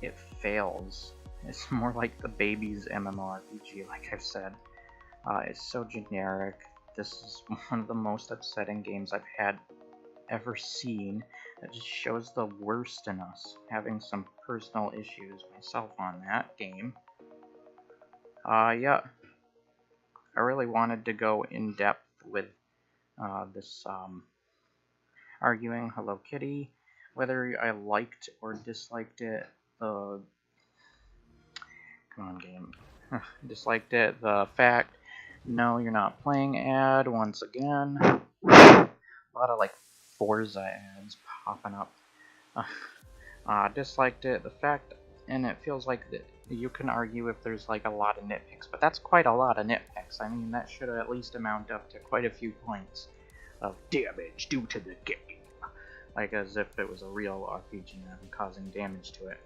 it fails. It's more like the baby's MMORPG, like I've said. It's so generic. This is one of the most upsetting games I've ever seen. That just shows the worst in us, having some personal issues myself on that game. Yeah. I really wanted to go in depth with this arguing Hello Kitty, whether I liked or disliked it. Come on, game. Disliked it. The fact, no, you're not playing ad once again. A lot of like Forza ads popping up. Disliked it. The fact, and it feels like that you can argue if there's like a lot of nitpicks, but that's quite a lot of nitpicks. I mean, that should at least amount up to quite a few points of damage due to the game. Like as if it was a real RPG and causing damage to it.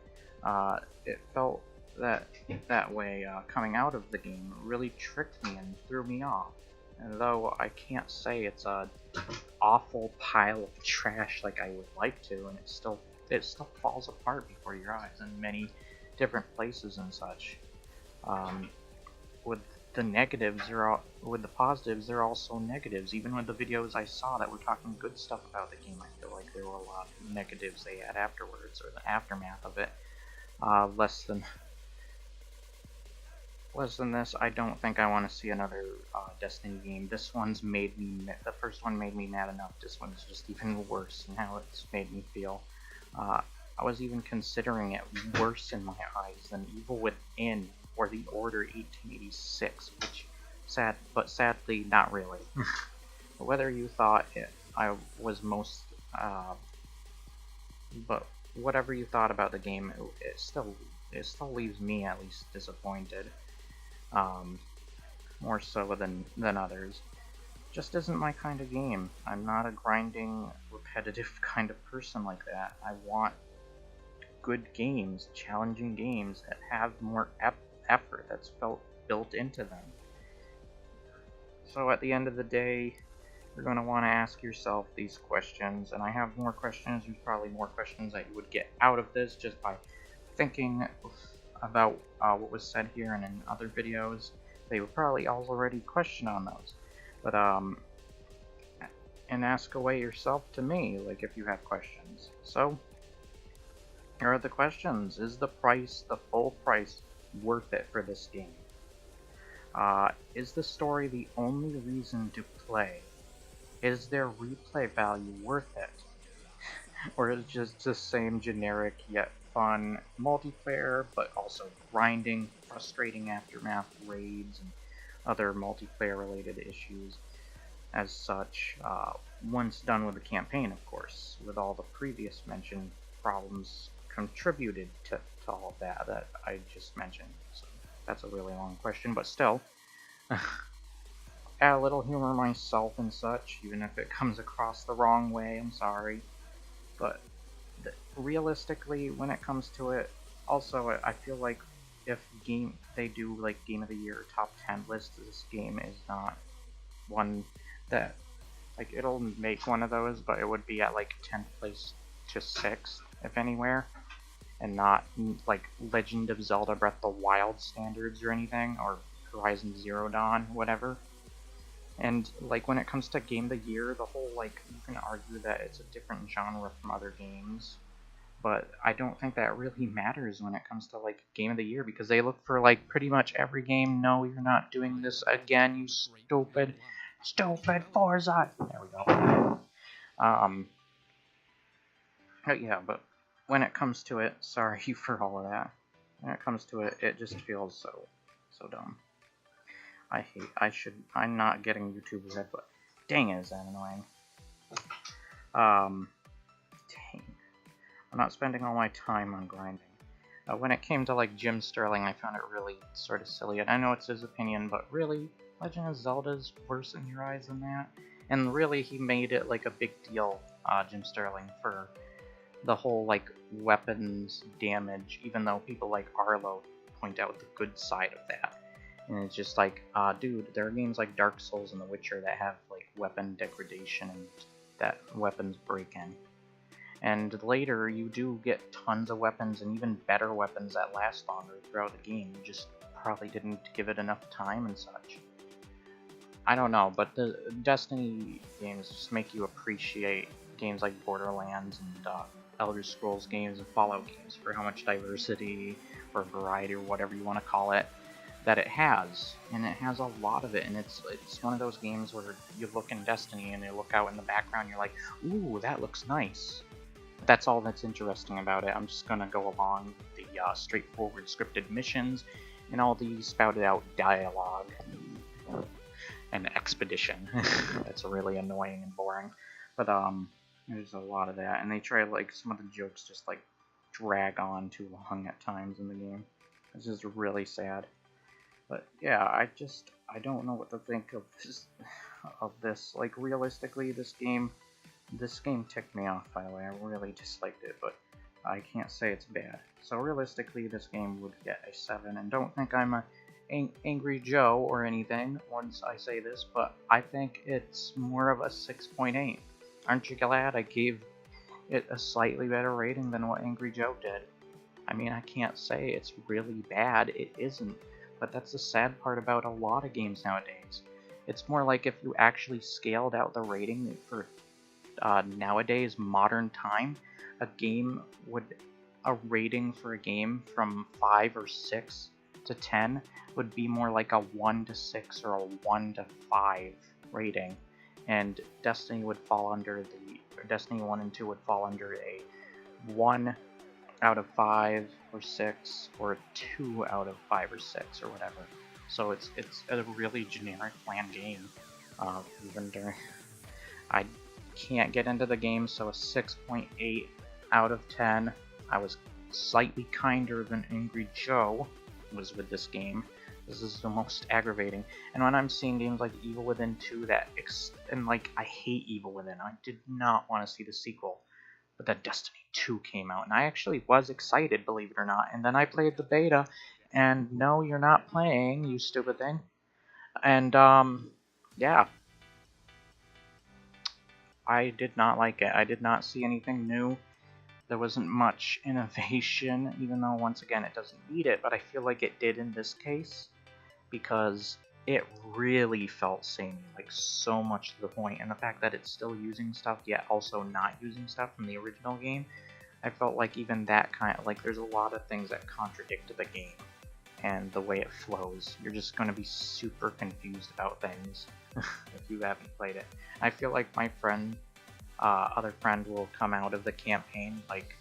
It felt that way coming out of the game really tricked me and threw me off. And though I can't say it's a awful pile of trash like I would like to, and it still falls apart before your eyes in many different places and such. With the positives, there are also negatives. Even with the videos I saw that were talking good stuff about the game, I feel like there were a lot of negatives they had afterwards, or the aftermath of it. Less than this, I don't think I want to see another Destiny game. The first one made me mad enough. This one's just even worse in how it's made me feel. I was even considering it worse in my eyes than Evil Within or The Order 1886, but sadly, not really. Whether you thought but whatever you thought about the game, it still leaves me at least disappointed. More so than others. just isn't my kind of game. I'm not a grinding, repetitive kind of person like that. I want good games, challenging games that have more effort that's built into them. So at the end of the day, you're going to want to ask yourself these questions, and I have more questions. There's probably more questions that you would get out of this just by thinking about what was said here and in other videos. They would probably already question on those. But, and ask away yourself to me, like, if you have questions. So, here are the questions. Is the price, the full price, worth it for this game? Is the story the only reason to play? Is their replay value worth it? Or is it just the same generic yet fun multiplayer, but also grinding, frustrating aftermath raids, and other multiplayer related issues as such, once done with the campaign, of course, with all the previous mentioned problems contributed to all of that I just mentioned. So that's a really long question, but still, add a little humor myself and such, even if it comes across the wrong way, I'm sorry. But realistically, when it comes to it, also, I feel like if they do like Game of the Year top 10 lists, this game is not one that, like, it'll make one of those, but it would be at like 10th place to 6th, if anywhere, and not like Legend of Zelda Breath of the Wild standards or anything, or Horizon Zero Dawn, whatever. And like when it comes to Game of the Year, the whole, like, you can argue that it's a different genre from other games, but I don't think that really matters when it comes to like Game of the Year, because they look for like pretty much every game. No, you're not doing this again, you stupid Forza. There we go. But yeah, but when it comes to it, sorry for all of that. When it comes to it, it just feels so dumb. I'm not getting YouTube red, but dang, is that annoying. Dang. I'm not spending all my time on grinding. When it came to like Jim Sterling, I found it really sort of silly, and I know it's his opinion, but really, Legend of Zelda's worse in your eyes than that? And really, he made it like a big deal, Jim Sterling, for the whole like weapons damage, even though people like Arlo point out the good side of that. And it's just like, dude, there are games like Dark Souls and The Witcher that have like weapon degradation and that weapons break in. And later, you do get tons of weapons and even better weapons that last longer throughout the game. You just probably didn't give it enough time and such. I don't know, but the Destiny games just make you appreciate games like Borderlands and Elder Scrolls games and Fallout games for how much diversity or variety or whatever you want to call it that it has. And it has a lot of it, and it's one of those games where you look in Destiny and you look out in the background and you're like, ooh, that looks nice. That's all that's interesting about it. I'm just gonna go along the straightforward scripted missions and all the spouted out dialogue and expedition. That's really annoying and boring. But there's a lot of that, and they try, like, some of the jokes just like drag on too long at times in the game. It's just really sad. But yeah, I don't know what to think of this. Like, realistically, this game ticked me off, by the way. I really disliked it, but I can't say it's bad. So realistically, this game would get a 7, and don't think I'm a Angry Joe or anything once I say this, but I think it's more of a 6.8. Aren't you glad I gave it a slightly better rating than what Angry Joe did? I mean, I can't say it's really bad, it isn't, but that's the sad part about a lot of games nowadays. It's more like if you actually scaled out the rating for nowadays modern time, a rating for a game from 5 or 6 to 10 would be more like a 1 to 6 or a 1 to 5 rating, and Destiny 1 and 2 would fall under a 1 out of 5 or 6 or a 2 out of 5 or 6 or whatever. So it's a really generic bland game. Even during I can't get into the game, so a 6.8 out of 10. I was slightly kinder than Angry Joe was with this game, This is the most aggravating. And when I'm seeing games like Evil Within 2 and like, I hate Evil Within. I did not want to see the sequel. But then Destiny 2 came out, and I actually was excited, believe it or not. And then I played the beta, and no, you're not playing, you stupid thing. And, yeah. I did not like it. I did not see anything new. There wasn't much innovation, even though, once again, it doesn't need it, but I feel like it did in this case, because it really felt samey, like so much to the point, and the fact that it's still using stuff, yet also not using stuff from the original game, I felt like even that kind of, like, there's a lot of things that contradict the game, and the way it flows. You're just going to be super confused about things if you haven't played it. I feel like my other friend will come out of the campaign like,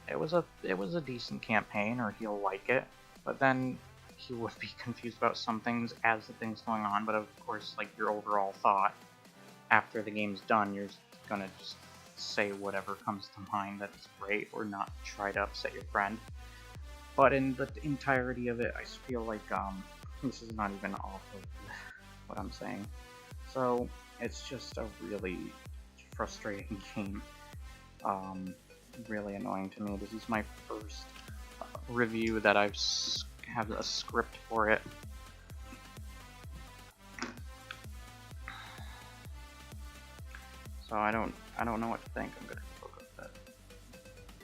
it was a decent campaign, or he'll like it, but then he would be confused about some things as the thing's going on. But of course, like, your overall thought after the game's done, you're gonna just say whatever comes to mind that it's great, or not try to upset your friend. But in the entirety of it, I feel like this is not even off of what I'm saying. So it's just a really frustrating game. Really annoying to me. This is my first review that I've have a script for it. So I don't know what to think. I'm gonna look up that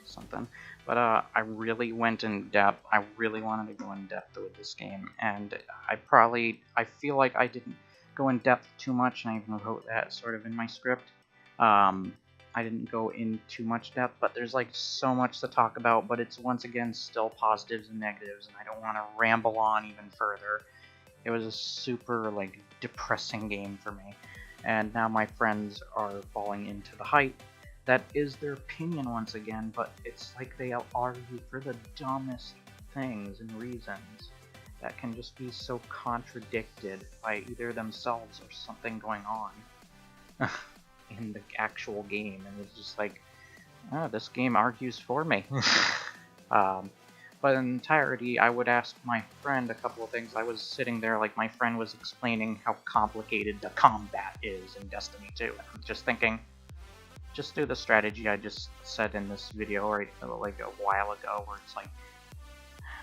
something. But I really went in depth. I really wanted to go in depth with this game, and I feel like I didn't go in depth too much, and I even wrote that sort of in my script. I didn't go in too much depth, but there's like so much to talk about, but it's once again still positives and negatives, and I don't want to ramble on even further. It was a super, like, depressing game for me, and now my friends are falling into the hype. That is their opinion once again, but it's like they argue for the dumbest things and reasons that can just be so contradicted by either themselves or something going on in the actual game, and it's just like, oh, this game argues for me. But in entirety, I would ask my friend a couple of things. I was sitting there, like, my friend was explaining how complicated the combat is in Destiny 2, and I'm just thinking, just do the strategy I just said in this video, right, like a while ago, where it's like,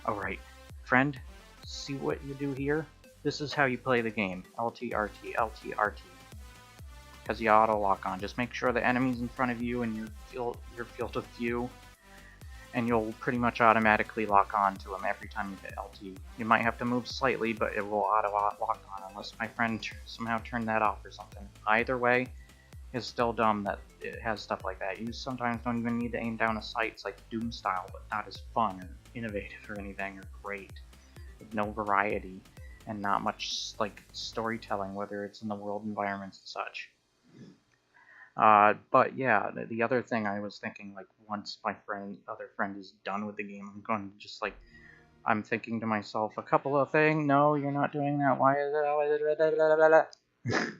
alright, friend, see what you do here? This is how you play the game. LT, RT, LT, RT. Because you auto-lock on. Just make sure the enemy's in front of you and your field of view, and you'll pretty much automatically lock on to them every time you hit LT. You might have to move slightly, but it will auto-lock on, unless my friend somehow turned that off or something. Either way, it's still dumb that it has stuff like that. You sometimes don't even need to aim down a sight. It's like Doom style, but not as fun or innovative or anything, or great. With no variety, and not much, like, storytelling, whether it's in the world environments and such. But yeah, the other thing I was thinking, like, once my other friend is done with the game, I'm going to just, like, I'm thinking to myself a couple of things. No, you're not doing that. Why is it?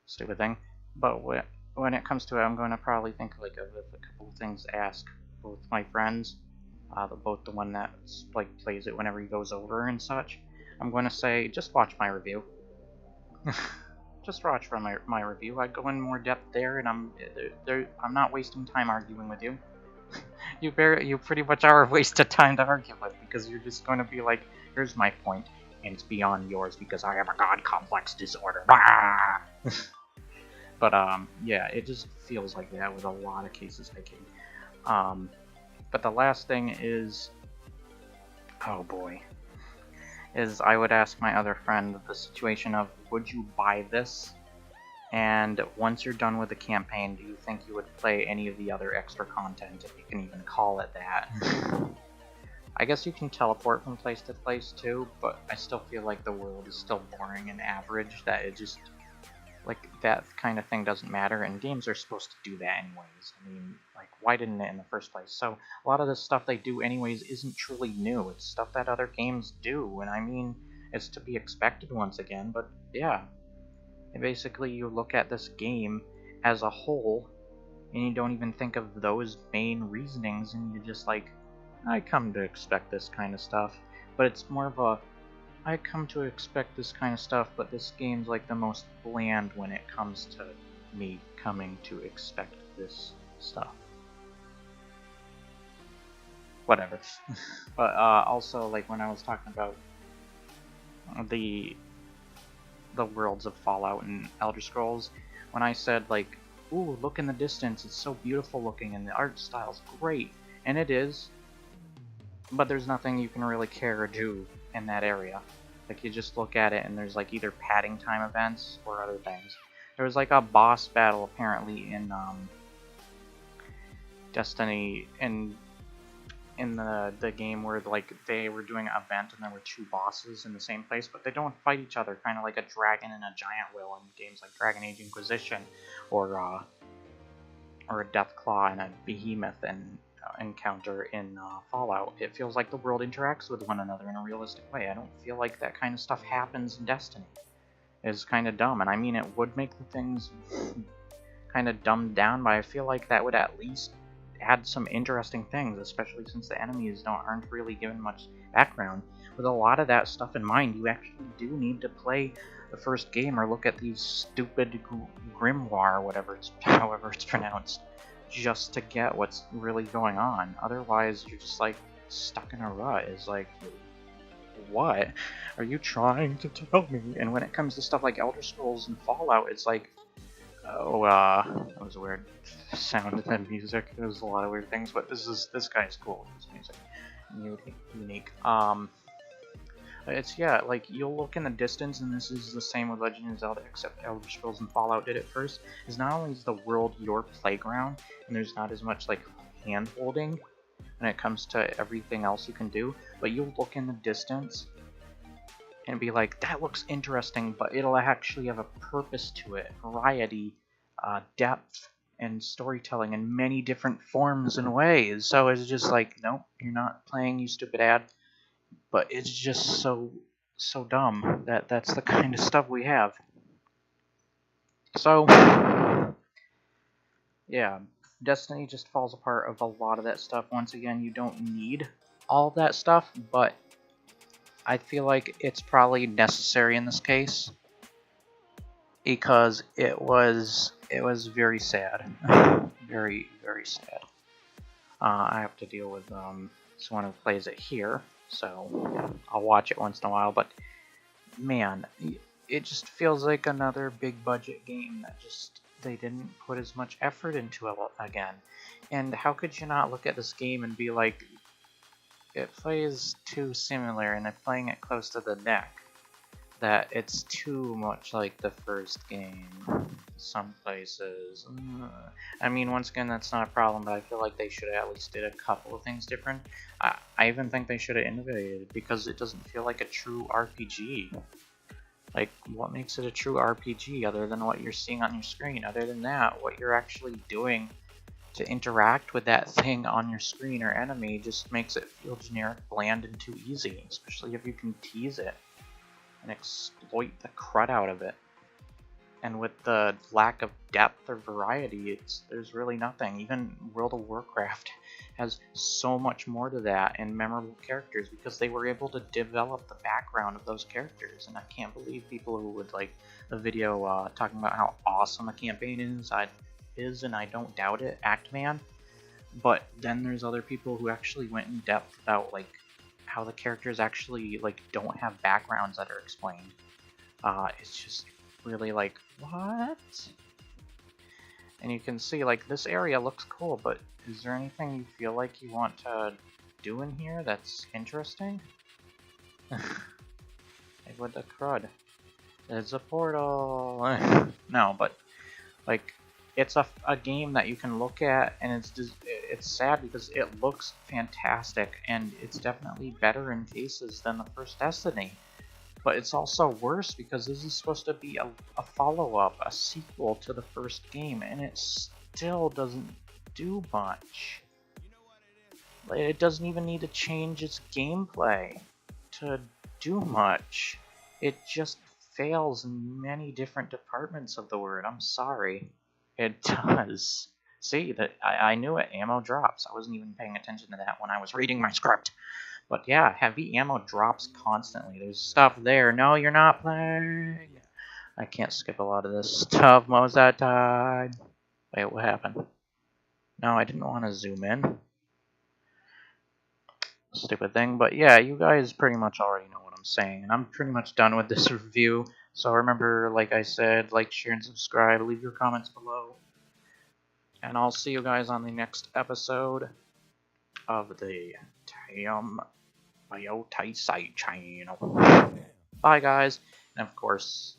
Stupid thing. But when it comes to it, I'm going to probably think, like, of a couple of things to ask both my friends, both the one that, like, plays it whenever he goes over and such. I'm going to say, just watch my review. Just watch from my review. I go in more depth there, and I'm not wasting time arguing with you. You pretty much are a waste of time to argue with, because you're just going to be like, here's my point, and it's beyond yours because I have a god complex disorder. But yeah, it just feels like that with a lot of cases I can. But the last thing is, oh boy, is I would ask my other friend the situation of, would you buy this? And once you're done with the campaign, do you think you would play any of the other extra content, if you can even call it that? I guess you can teleport from place to place too, but I still feel like the world is still boring and average, that it just, like, that kind of thing doesn't matter, and games are supposed to do that anyways. I mean, like, why didn't it in the first place? So a lot of the stuff they do anyways isn't truly new. It's stuff that other games do, and I mean, it's to be expected once again, but yeah. And basically, you look at this game as a whole, and you don't even think of those main reasonings, and you're just like, I come to expect this kind of stuff. but it's more of a, I come to expect this kind of stuff, but this game's like the most bland when it comes to me coming to expect this stuff. Whatever. But also, like when I was talking about the worlds of Fallout and Elder Scrolls, when I said like, ooh, look in the distance, it's so beautiful looking and the art style's great, and it is, but there's nothing you can really care or do in that area. Like, you just look at it and there's like either padding time events or other things. There was like a boss battle apparently in Destiny, in the game where like they were doing an event and there were two bosses in the same place, but they don't fight each other, kind of like a dragon and a giant will in games like Dragon Age Inquisition, or a Deathclaw and a Behemoth and encounter in Fallout. It feels like the world interacts with one another in a realistic way. I don't feel like that kind of stuff happens in Destiny. It's kind of dumb, and I mean, it would make the things kind of dumbed down, but I feel like that would at least add some interesting things, especially since the enemies aren't really given much background. With a lot of that stuff in mind, you actually do need to play the first game or look at these stupid grimoire, however it's pronounced, just to get what's really going on. Otherwise, you're just like stuck in a rut. It's like, what are you trying to tell me? And when it comes to stuff like Elder Scrolls and Fallout, it's like, oh, that was a weird sound in the music. There's a lot of weird things, but this guy's cool. His music, unique. It's, yeah, like, you'll look in the distance, and this is the same with Legend of Zelda, except Elder Scrolls and Fallout did it first, is not only is the world your playground, and there's not as much, like, hand-holding when it comes to everything else you can do, but you'll look in the distance and be like, that looks interesting, but it'll actually have a purpose to it, variety, depth, and storytelling in many different forms and ways. So it's just like, nope, you're not playing, you stupid ad. But it's just so dumb that that's the kind of stuff we have. So, yeah, Destiny just falls apart of a lot of that stuff. Once again, you don't need all that stuff, but I feel like it's probably necessary in this case because it was very sad, very sad. I have to deal with someone who plays it here, so I'll watch it once in a while. But man, it just feels like another big budget game that just they didn't put as much effort into it again. And how could you not look at this game and be like, it plays too similar, and if playing it close to the neck, that it's too much like the first game. Some places, I mean, once again, that's not a problem, but I feel like they should have at least did a couple of things different. I even think they should have innovated, because it doesn't feel like a true RPG. Like, what makes it a true RPG other than what you're seeing on your screen? Other than that, what you're actually doing to interact with that thing on your screen or enemy just makes it feel generic, bland, and too easy, especially if you can tease it and exploit the crud out of it. And with the lack of depth or variety, there's really nothing. Even World of Warcraft has so much more to that and memorable characters because they were able to develop the background of those characters. And I can't believe people who would like a video talking about how awesome a campaign is, and I don't doubt it, Actman. But then there's other people who actually went in depth about like how the characters actually like don't have backgrounds that are explained. It's just really like, what? And you can see like this area looks cool, but is there anything you feel like you want to do in here that's interesting? Like, what the crud? There's a portal. No, but like, it's a game that you can look at, and it's sad because it looks fantastic, and it's definitely better in cases than the first Destiny. But it's also worse because this is supposed to be a follow-up, a sequel to the first game, and it still doesn't do much. It doesn't even need to change its gameplay to do much. It just fails in many different departments of the word. I'm sorry. It does. See, that I knew it. Ammo drops. I wasn't even paying attention to that when I was reading my script. But yeah, heavy ammo drops constantly. There's stuff there. No, you're not playing. I can't skip a lot of this stuff most of the time. Wait, what happened? No, I didn't want to zoom in. Stupid thing. But yeah, you guys pretty much already know what I'm saying. And I'm pretty much done with this review. So remember, like I said, like, share, and subscribe. Leave your comments below. And I'll see you guys on the next episode of the Tam Biotai side channel. Bye, guys. And of course,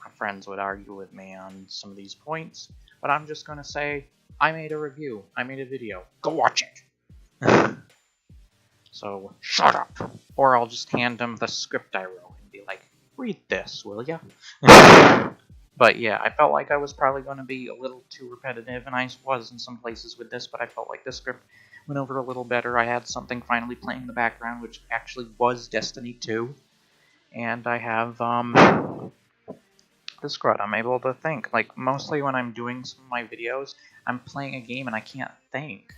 my friends would argue with me on some of these points, but I'm just gonna say, I made a review. I made a video. Go watch it. So, shut up. Or I'll just hand them the script I wrote and be like, read this, will ya? But yeah, I felt like I was probably going to be a little too repetitive, and I was in some places with this, but I felt like this script went over a little better. I had something finally playing in the background, which actually was Destiny 2. And I have, the scrut. I'm able to think. Like, mostly when I'm doing some of my videos, I'm playing a game and I can't think.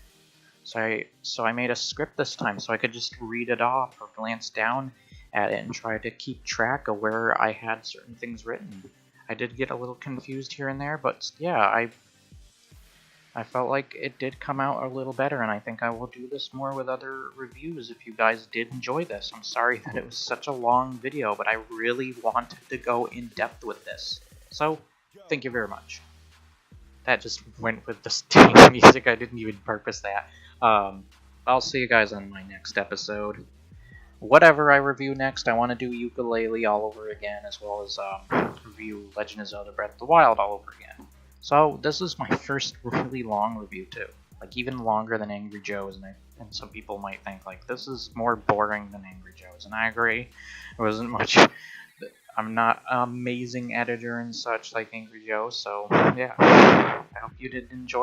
So I made a script this time so I could just read it off or glance down at it and try to keep track of where I had certain things written. I did get a little confused here and there, but yeah, I felt like it did come out a little better, and I think I will do this more with other reviews if you guys did enjoy this. I'm sorry that it was such a long video, but I really wanted to go in depth with this. So, thank you very much. That just went with the Sting music. I didn't even purpose that. I'll see you guys on my next episode. Whatever I review next, I want to do Ukulele all over again, as well as review Legend of Zelda Breath of the Wild all over again. So this is my first really long review too, like even longer than Angry Joe's, and some people might think like this is more boring than Angry Joe's, and I agree. It wasn't much. I'm not an amazing editor and such like Angry Joe, so yeah. I hope you did enjoy.